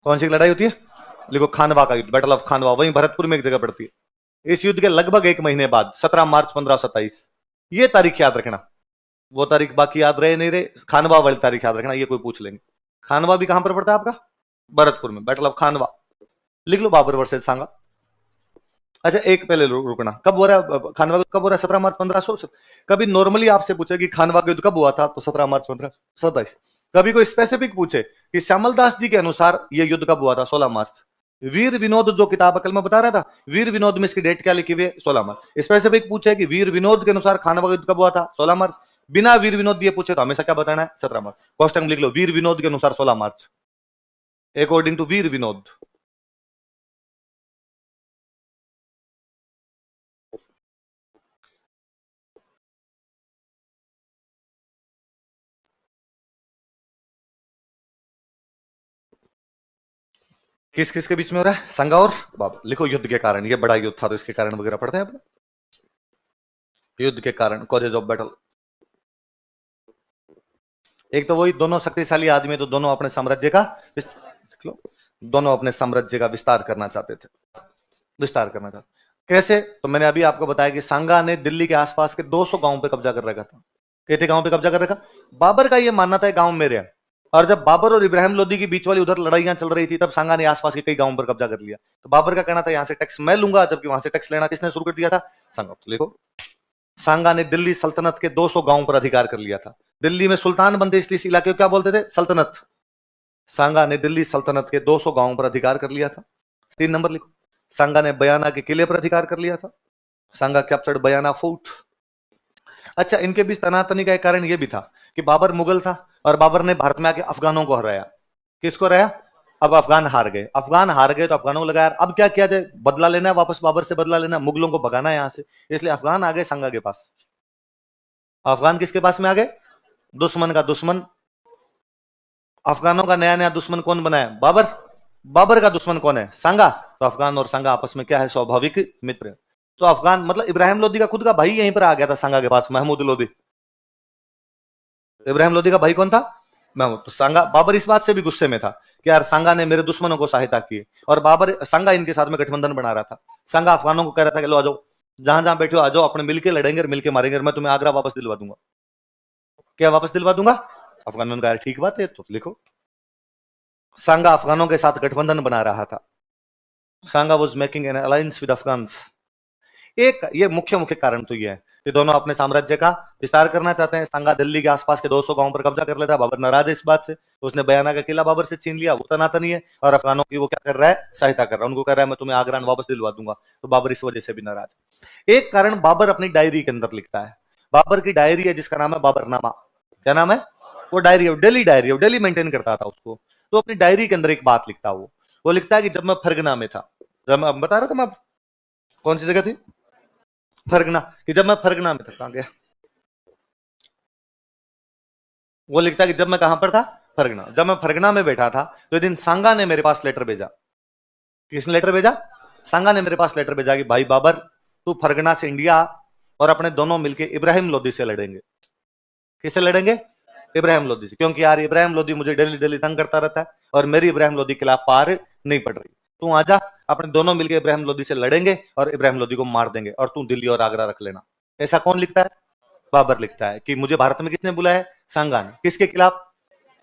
कौन सी लड़ाई होती है, लिखो खानवा का युद्ध, बैटल ऑफ खानवा। वहीं भरतपुर में एक जगह पड़ती है। इस युद्ध के लगभग 1 महीने बाद 17 मार्च 1527, ये तारीख याद रखना, वो तारीख बाकी याद रहे नहीं रहे, खानवा वाली तारीख याद रखना, ये कोई पूछ लेंगे। खानवा भी कहां पर पड़ता है आपका, भरतपुर में, बैटल ऑफ खानवा। लिख लो बाबर वर्सेस सांगा। अच्छा एक पहले रुकना, कब हो रहा है खानवा, कब हो रहा है, 17 मार्च 1500। कभी नॉर्मली आपसे पूछे कि खानवा का युद्ध कब हुआ था, तो 17 मार्च 1527। कभी कोई स्पेसिफिक पूछे कि श्यामल दास जी के अनुसार ये युद्ध कब हुआ था, 16 मार्च। वीर विनोद जो किताब कल मैं बता रहा था, वीर विनोद में इसकी डेट क्या लिखी हुई है, 16 मार्च। स्पेसिफिक पूछे कि वीर विनोद के अनुसार खानवा का युद्ध कब हुआ था, 16 मार्च। बिना वीर विनोद दिए पूछे तो हमेशा क्या बताना है? 17 मार्च। क्वेश्चन लिख लो, वीर विनोद के अनुसार 16 मार्च, अकॉर्डिंग टू वीर विनोद। किस किस के बीच में हो रहा है? संगा और बाबर। लिखो युद्ध के कारण, ये बड़ा युद्ध था तो इसके कारण वगैरह पढ़ते हैं अपने। युद्ध के कारण, कॉजेज ऑफ बैटल। एक तो वही दोनों शक्तिशाली आदमी, तो दोनों अपने साम्राज्य का दोनों अपने साम्राज्य का विस्तार करना चाहते थे। विस्तार करना चाहते कैसे? तो मैंने अभी आपको बताया कि सांगा ने दिल्ली के आसपास के 200 गांवों पे कब्जा कर रखा था। कितने गांव पे कब्जा कर रखा? बाबर का यह मानना था गांव मेरे हैं। और जब बाबर और इब्राहिम लोदी की बीच वाली उधर लड़ाइयां चल रही थी, तब सांगा ने आसपास के कई गांवों पर कब्जा कर लिया। तो बाबर का कहना था यहां से टैक्स मैं लूंगा, जबकि वहां से टैक्स लेना किसने शुरू कर दिया था? सांगा। तो देखो, सांगा ने दिल्ली सल्तनत के 200 गांवों पर अधिकार कर लिया था। दिल्ली में सुल्तान बनते इसलिए इस इलाके को क्या बोलते थे? सल्तनत। सांगा ने दिल्ली सल्तनत के 200 गांवों पर अधिकार कर लिया था। 3 नंबर लिखो, सांगा ने बयाना के किले पर अधिकार कर लिया था। सांगा कैप्चर्ड बयाना फोर्ट। अच्छा, इनके बीच तनातनी का एक कारण यह भी था कि बाबर मुगल था और बाबर ने भारत में आके अफगानों को हराया। किसको हराया? अब अफगान हार गए। अफगान हार गए तो अफगानों को लगा यार अब क्या किया जाए, बदला लेना है, वापस बाबर से बदला लेना, मुगलों को भगाना है यहां से। इसलिए अफगान आ गए सांगा के पास। अफगान किसके पास में आ गए? दुश्मन का दुश्मन। अफगानों का नया नया दुश्मन कौन बना है? बाबर। बाबर का दुश्मन कौन है? सांगा। तो अफगान और सांगा आपस में क्या है? स्वाभाविक मित्र। तो अफगान मतलब इब्राहिम लोदी का खुद का भाई यहीं पर आ गया था सांगा के पास, महमूद लोदी। इब्राहिम लोदी का भाई कौन था? महमूद। तो सांगा, बाबर इस बात से भी गुस्से में था कि यार सांगा ने मेरे दुश्मनों को सहायता की, और बाबर सांगा इनके साथ में गठबंधन बना रहा था। सांगा अफगानों को कह रहा था कि लो आ जाओ, जहां जहां बैठे हो आ जाओ, अपने मिलके लड़ेंगे और मिलके मारेंगे, मैं तुम्हें आगरा वापस दिलवा दूंगा। क्या वापस दिलवा दूंगा? अफगानों ने कहा ठीक बात है, तो लिखो, सांगा अफगानों के साथ गठबंधन बना रहा था। Sanga was making an alliance with Afghans. एक ये मुख्य मुख्य कारण तो ये है कि दोनों अपने साम्राज्य का विस्तार करना चाहते हैं। सांगा दिल्ली के आसपास के 200 गांवों पर कब्जा कर लेता है। बाबर नाराज है इस बात से, तो उसने बयाना का किला बाबर से छीन लिया। वो तनातनी है और अफगानों की वो क्या कर रहा है? सहायता कर रहा है। उनको कह रहा है मैं तुम्हें आगरा वापस दिलवा दूंगा। तो बाबर इस वजह से भी नाराज है। एक कारण बाबर अपनी डायरी के अंदर लिखता है। बाबर की डायरी है जिसका नाम है बाबरनामा। क्या नाम है? वो डायरी है, डेली डायरी है, डेली मेंटेन करता था उसको। तो अपनी डायरी के अंदर एक बात लिखता है। वो लिखता है कि जब मैं फरगना में था, जब मैं बता रहा था मैं कौन सी जगह थी? फरगना। कि जब मैं फरगना में था, कहां गया? वो लिखता है कि जब मैं कहां पर था? फरगना। जब मैं फरगना में बैठा था तो एक दिन सांगा ने मेरे पास लेटर भेजा। किसने लेटर भेजा? सांगा ने मेरे पास लेटर भेजा कि भाई बाबर, तू फरगना से इंडिया और अपने दोनों मिलके इब्राहिम लोदी से लड़ेंगे। किससे लड़ेंगे? इब्राहिम लोदी से। क्योंकि यार इब्राहिम लोदी मुझे डेली डेली तंग करता रहता है और मेरी इब्राहिम लोदी के खिलाफ पार नहीं पड़ रही। तू आजा, अपने दोनों मिलकर इब्राहिम लोदी से लड़ेंगे और इब्राहिम लोदी को मार देंगे, और तू दिल्ली और आगरा रख लेना। ऐसा कौन लिखता है? बाबर लिखता है कि मुझे भारत में किसने बुलाया? सांगा ने। किसके खिलाफ?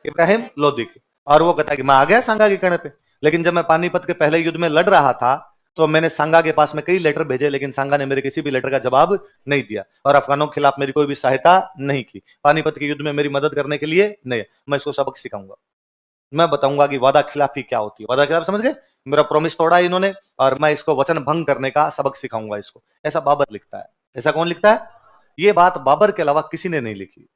इब्राहिम लोदी के। और वो कहता है कि मैं आ गया सांगा के कहने पे। लेकिन जब मैं पानीपत के पहले युद्ध में लड़ रहा था तो मैंने सांगा के पास में कई लेटर भेजे, लेकिन सांगा ने मेरे किसी भी लेटर का जवाब नहीं दिया और अफगानों के खिलाफ मेरी कोई भी सहायता नहीं की। पानीपत के युद्ध में मेरी मदद करने के लिए नहीं। मैं इसको सबक सिखाऊंगा, मैं बताऊंगा कि वादा खिलाफी क्या होती है। वादा खिलाफ समझ गए? मेरा प्रॉमिस तोड़ा है इन्होंने और मैं इसको वचन भंग करने का सबक सिखाऊंगा इसको। ऐसा बाबर लिखता है। ऐसा कौन लिखता है? ये बात बाबर के अलावा किसी ने नहीं लिखी।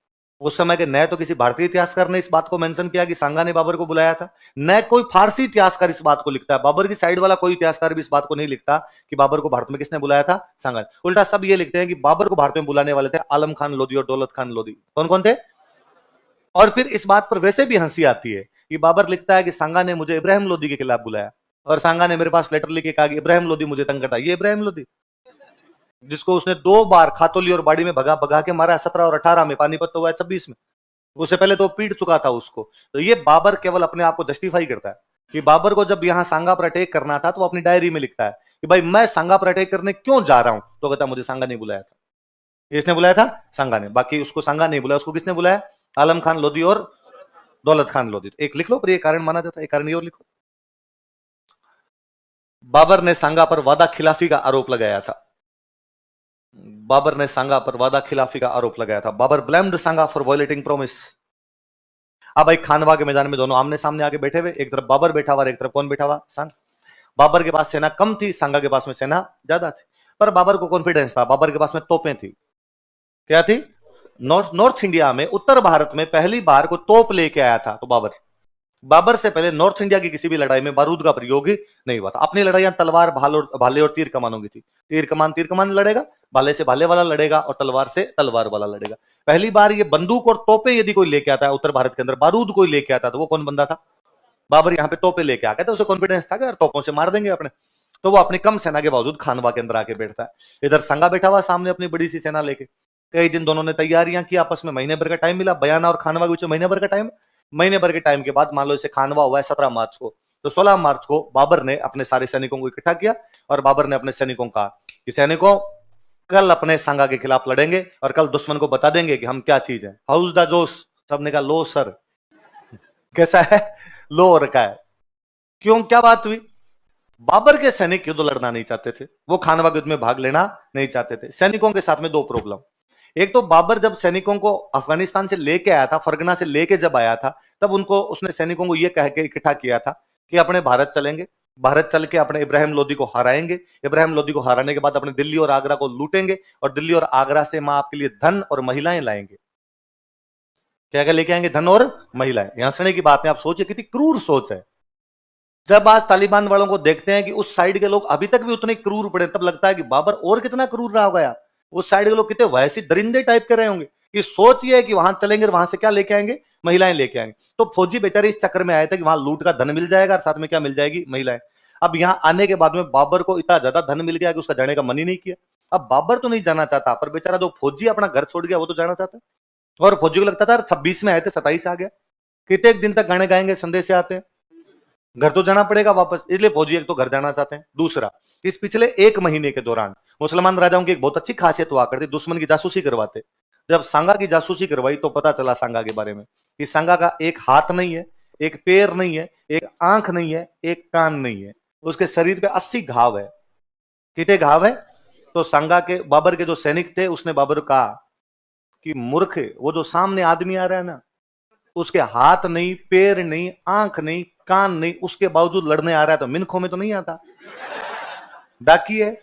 उस समय के न तो किसी भारतीय इतिहासकार ने इस बात को मेंशन किया कि सांगा ने बाबर को बुलाया था, न कोई फारसी इतिहासकार इस बात को लिखता है। बाबर की साइड वाला कोई इतिहासकार भी इस बात को नहीं लिखता कि बाबर को भारत में किसने बुलाया था? सांगा। उल्टा सब ये लिखते हैं कि बाबर को भारत में बुलाने वाले थे आलम खान लोदी और दौलत खान लोदी। कौन कौन थे? और फिर इस बात पर वैसे भी हंसी आती है कि बाबर लिखता है कि सांगा ने मुझे इब्राहिम लोदी के खिलाफ बुलाया और सांगा ने मेरे पास लेटर लिखे कहा कि इब्राहिम लोदी मुझे तंग करता। ये इब्राहिम लोदी जिसको उसने 2 बार खातोली और बाड़ी में भगा भगा के मारा, 17 और 18 में। पानीपत तो हुआ है 26 में। उससे पहले तो पीट चुका था उसको। तो ये बाबर केवल अपने आप को जस्टिफाई करता है कि बाबर को जब यहां सांगा पर अटैक करना था तो अपनी डायरी में लिखता है कि भाई मैं सांगा पर अटैक करने क्यों जा रहा हूं। तो कहता मुझे सांगा नहीं बुलाया था। किसने बुलाया था? सांगा ने। बाकी उसको सांगा नहीं बुलाया, उसको किसने बुलाया? आलम खान लोदी और दौलत खान लोदी। एक लिख लो, पर ये कारण माना जाता है। एक कारण ये और लिखो, बाबर ने सांगा पर वादा खिलाफी का आरोप लगाया था। बाबर ने सांगा पर वादा खिलाफी का आरोप लगाया था। Babur blamed Sanga for violating promise. अब भाई खानवा के मैदान में दोनों आमने सामने आके बैठे हुए, एक तरफ बाबर बैठा हुआ, एक तरफ कौन बैठा हुआ? सांगा। बाबर के पास सेना कम थी, सांगा के पास में सेना ज्यादा थी, पर बाबर को कॉन्फिडेंस था। बाबर के पास में तोपें थी। क्या थी? नॉर्थ नॉर्थ इंडिया में, उत्तर भारत में पहली बार को तोप लेके आया था तो बाबर। बाबर से पहले नॉर्थ इंडिया की किसी भी लड़ाई में बारूद का प्रयोग ही नहीं हुआ था। अपनी लड़ाइयां तलवार, भाले और तीर कमानों की थी। तीर कमान लड़ेगा, भाले से भाले वाला लड़ेगा और तलवार से तलवार वाला लड़ेगा। पहली बार ये बंदूक और तोपे यदि कोई लेके आता है उत्तर भारत के अंदर, बारूद कोई लेके आता तो वो कौन बंदा था? बाबर। यहाँ पे तोपे लेके आ गया था, उसे कॉन्फिडेंस था कि यार तोपों से मार देंगे अपने, तो वो अपनी कम सेना के बावजूद खानवा के अंदर आके बैठता है। इधर संगा बैठा हुआ सामने अपनी बड़ी सी सेना लेके। कई दिन दोनों ने तैयारियां की, आपस में महीने भर का टाइम मिला। बयाना और खानवा के बीच महीने भर का टाइम। महीने भर के टाइम के बाद मान लो इसे खानवा हुआ है 17 मार्च को, तो 16 मार्च को बाबर ने अपने सारे सैनिकों को इकट्ठा किया और बाबर ने अपने सैनिकों को कहा कि सैनिकों, कल अपने संगा के खिलाफ लड़ेंगे और कल दुश्मन को बता देंगे कि हम क्या चीज है। हाउस द जोश। सबने कहा लो सर। कैसा है? लो रखा है। क्यों, क्या बात हुई? बाबर के सैनिक युद्ध लड़ना नहीं चाहते थे, वो खानवा के युद्ध में भाग लेना नहीं चाहते थे। सैनिकों के साथ में दो प्रॉब्लम। एक तो बाबर जब सैनिकों को अफगानिस्तान से लेके आया था, फरगना से लेके जब आया था, तब उनको उसने सैनिकों को यह कह के इकट्ठा किया था कि अपने भारत चलेंगे, भारत चल के अपने इब्राहिम लोदी को हराएंगे, इब्राहिम लोदी को हराने के बाद अपने दिल्ली और आगरा को लूटेंगे और दिल्ली और आगरा से मां आपके लिए धन और महिलाएं लाएंगे। क्या क्या लेके आएंगे? धन और महिलाएं। यहां सुनने की बात है, आप सोचिए कितनी क्रूर सोच है। जब आज तालिबान वालों को देखते हैं कि उस साइड के लोग अभी तक भी उतने क्रूर पड़े, तब लगता है कि बाबर और कितना क्रूर रहा होगा यार। उस साइड के लोग कितने वैसे दरिंदे टाइप के रहे होंगे कि सोच ये है कि वहां चलेंगे और वहां से क्या लेके आएंगे? महिलाएं लेके आएंगे। तो फौजी बेचारे इस चक्कर में आए थे कि वहां लूट का धन मिल जाएगा और साथ में क्या मिल जाएगी? महिलाएं। अब यहां आने के बाद में बाबर को इतना ज्यादा धन मिल गया कि उसका जाने का मन ही नहीं किया। अब बाबर तो नहीं जाना चाहता, पर बेचारा जो फौजी अपना घर छोड़ गया वो तो जाना चाहता है। और फौजी को लगता था 26 में आए थे 27 आ गया, कितने दिन तक गाने गाएंगे, संदेश आते हैं, घर तो जाना पड़ेगा वापस। इसलिए फौजी एक तो घर जाना चाहते हैं। दूसरा, इस पिछले 1 महीने के दौरान मुसलमान राजाओं की एक बहुत अच्छी खासियत हुआ करती, दुश्मन की जासूसी करवाते। जब सांगा की जासूसी करवाई तो पता चला सांगा के बारे में कि सांगा का एक हाथ नहीं है, एक पैर नहीं है, एक आंख नहीं है, एक कान नहीं है, उसके शरीर पे 80 घाव है। कितने घाव है? तो सांगा के बाबर के जो सैनिक थे, उसने बाबर को कहा कि मूर्ख, वो जो सामने आदमी आ रहा है ना, उसके हाथ नहीं, पैर नहीं, आंख नहीं, कान नहीं, उसके बावजूद लड़ने आ रहा है, तो मिनखों में तो नहीं आता, डाकी है।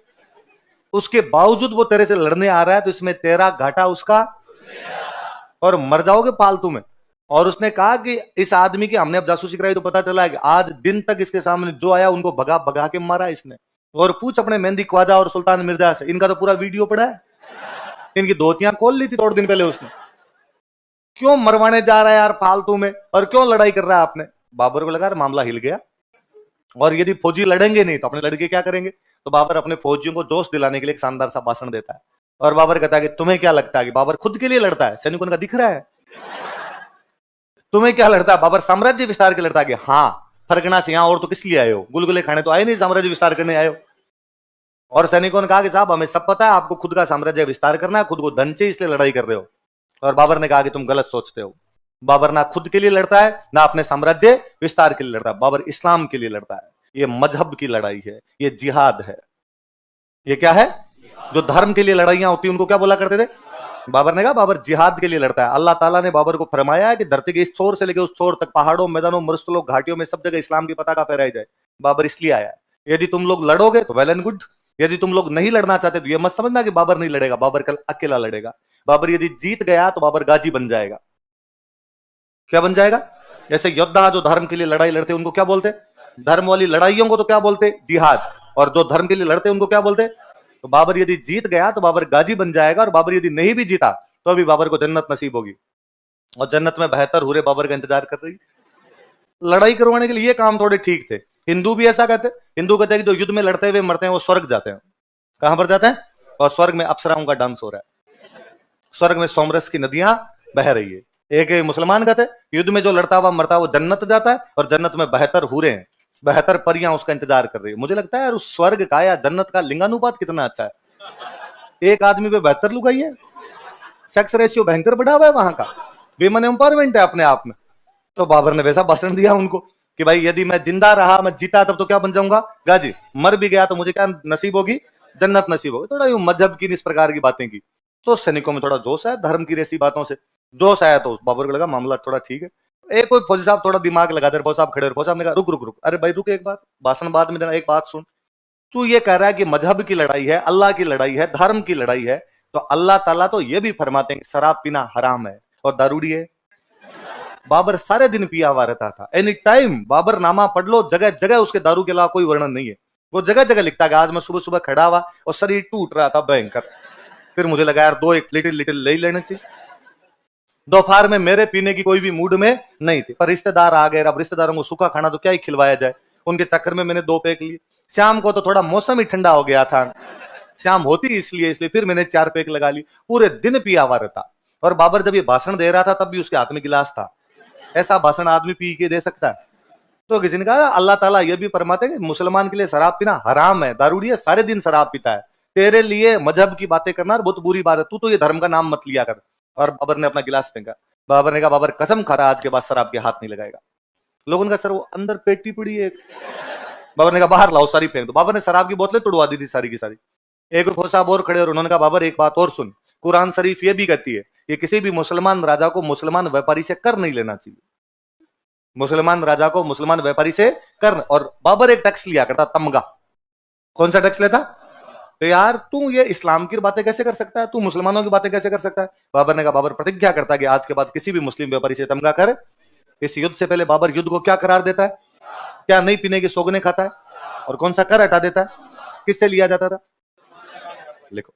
उसके बावजूद वो तेरे से लड़ने आ रहा है, तो इसमें तेरा घाटा उसका, और मर जाओगे फालतू में। और उसने कहा कि इस आदमी की हमने अब जासूसी कराई तो पता चला कि आज दिन तक इसके सामने जो आया उनको भगा भगा के मारा इसने। और पूछ अपने मेहंदी ख्वाजा और सुल्तान मिर्जा से, इनका तो पूरा वीडियो पड़ा है, इनकी धोतियां खोल ली थी थोड़े दिन पहले उसने। क्यों मरवाने जा रहा है यार फालतू में, और क्यों लड़ाई कर रहा है आपने? बाबर को लगा मामला हिल गया, और यदि फौजी लड़ेंगे नहीं तो अपने लड़के क्या करेंगे? तो बाबर अपने फौजियों को जोश दिलाने के लिए एक शानदार सा भाषण देता है, और बाबर कहता है कि तुम्हें क्या लगता है कि बाबर खुद के लिए लड़ता है? सैनिकों का दिख रहा है। तुम्हें क्या लड़ता है? बाबर साम्राज्य विस्तार के लड़ता है कि हाँ, फरगना से यहां और तो किस लिए आए हो? गुलगुले खाने तो आए नहीं, साम्राज्य विस्तार करने आए हो। और सैनिकों ने कहा कि साहब हमें सब पता है, आपको खुद का साम्राज्य विस्तार करना है, खुद को धन चाहिए इसलिए लड़ाई कर रहे हो। और बाबर ने कहा कि तुम गलत सोचते हो। बाबर ना खुद के लिए लड़ता है, ना अपने साम्राज्य विस्तार के लिए लड़ता है, बाबर इस्लाम के लिए लड़ता है। ये मजहब की लड़ाई है, ये जिहाद है। ये क्या है? जो धर्म के लिए लड़ाइयां होती उनको क्या बोला करते थे? बाबर ने कहा बाबर जिहाद के लिए लड़ता है। अल्लाह ताला ने बाबर को फरमाया है कि धरती के इस छोर से लेकर उस छोर तक, पहाड़ों, मैदानों, मरुस्थलों, घाटियों में सब जगह इस्लाम की पताका फहराई जाए। बाबर इसलिए आया है। यदि तुम लोग लड़ोगे तो वेल एंड गुड, यदि तुम लोग नहीं लड़ना चाहते तो ये मत समझना कि बाबर नहीं लड़ेगा, बाबर कल अकेला लड़ेगा। बाबर यदि जीत गया तो बाबर गाजी बन जाएगा। क्या बन जाएगा? जैसे योद्धा जो धर्म के लिए लड़ाई लड़ते उनको क्या बोलते? धर्म वाली लड़ाइयों को तो क्या बोलते? जिहाद। और जो धर्म के लिए लड़ते उनको क्या बोलते? तो बाबर यदि जीत गया तो बाबर गाजी बन जाएगा, और बाबर यदि नहीं भी जीता तो अभी बाबर को जन्नत नसीब होगी, और जन्नत में बेहतर हुरे बाबर का इंतजार कर रही। लड़ाई करवाने के लिए ये काम थोड़े ठीक थे। हिंदू भी ऐसा कहते, हिंदू कहते हैं कि जो युद्ध में लड़ते हुए मरते हैं वो स्वर्ग जाते हैं। कहां पर जाते हैं? और स्वर्ग में अप्सराओं का डांस हो रहा है, स्वर्ग में सोमरस की नदियां बह रही है। एक मुसलमान कहते युद्ध में जो लड़ता हुआ मरता है वो जन्नत जाता है, और जन्नत में बेहतर हुरे हैं, बेहतर परियां उसका इंतजार कर रही है। मुझे लगता है यार उस स्वर्ग का या जन्नत का लिंगानुपात कितना अच्छा है। एक आदमी पे बेहतर लुगाई है, सेक्स रेशियो भयंकर बढ़ा हुआ है वहां का, विमेन एम्पावरमेंट है अपने आप में। तो बाबर ने वैसा भाषण दिया उनको कि भाई यदि मैं जिंदा रहा, मैं जीता, तब तो क्या बन जाऊंगा? गाजी। मर भी गया तो मुझे क्या नसीब होगी? जन्नत नसीब होगी। थोड़ा यूं मजहब की इस प्रकार की बातें की तो सैनिकों में थोड़ा जोश आया, धर्म की ऐसी बातों से जोश आया। तो बाबर को लगा मामला थोड़ा ठीक है। एक कोई फौजी साहब थोड़ा दिमाग लगा दे, फौजी साहब खड़े, फौजी साहब ने कहा रुक रुक रुक, अरे भाई रुक, एक बात, भाषण बाद में देना, एक बात सुन। तू ये कह रहा है कि मजहब की लड़ाई है, अल्लाह की लड़ाई है, धर्म की लड़ाई है, तो अल्लाह ताला तो ये भी फरमाते हैं कि शराब पीना हराम है और दारूडी है। बाबर सारे दिन पिया हुआ रहता था, एनी टाइम बाबर नामा पढ़ लो, जगह जगह उसके दारू के अलावा कोई वर्णन नहीं है। वो जगह जगह लिखता है आज मैं सुबह सुबह खड़ा हुआ और शरीर टूट रहा था भयंकर, फिर मुझे लगा यार 2 एक लिटिल लिटिल ले लेने चाहिए। दोपहर में मेरे पीने की कोई भी मूड में नहीं थी, पर रिश्तेदार आ गए, अब रिश्तेदारों को सूखा खाना तो क्या ही खिलवाया जाए, उनके चक्कर में मैंने 2 पैक लिए। शाम को तो थोड़ा मौसम ही ठंडा हो गया था, शाम होती इसलिए फिर मैंने 4 पैक लगा ली। पूरे दिन पिया हुआ रहता। और बाबर जब ये भाषण दे रहा था तब भी उसके हाथ में गिलास था। ऐसा भाषण आदमी पी के दे सकता है? तो किसी ने कहा अल्लाह ताला ये भी फरमाते हैं कि मुसलमान के लिए शराब पीना हराम है, दारूडी है, सारे दिन शराब पीता है, तेरे लिए मजहब की बातें करना बहुत बुरी बात है, तू तो ये धर्म का नाम मत लिया कर। और बाबर ने अपना गिलास फेंका। बाबर ने कहा बाबर कसम खा रहा आज के बाद शराब के हाथ नहीं लगाएगा। लोगों ने कहा सर वो अंदर पेटी पड़ी है। बाबर ने कहा बाहर लाओ सारी फेंक दो। बाबर ने शराब की बोतलें तोड़वा दी थी सारी की सारी। एक साहब और खड़े और उन्होंने कहा बाबर एक बात और सुन, कुरान शरीफ ये भी कहती है कि किसी भी मुसलमान राजा को मुसलमान व्यापारी से कर नहीं लेना चाहिए, मुसलमान राजा को मुसलमान व्यापारी से कर। और बाबर एक टैक्स लिया करता, तमगा। कौन सा टैक्स लेता? तो यार तू ये इस्लाम की बातें कैसे कर सकता है, तू मुसलमानों की बातें कैसे कर सकता है? बाबर ने कहा बाबर प्रतिज्ञा करता है कि आज के बाद किसी भी मुस्लिम व्यापारी से तमगा कर। इस युद्ध से पहले बाबर युद्ध को क्या करार देता है? क्या नहीं पीने की सौगंधें खाता है? और कौन सा कर हटा देता है? किससे लिया जाता था? लिखो।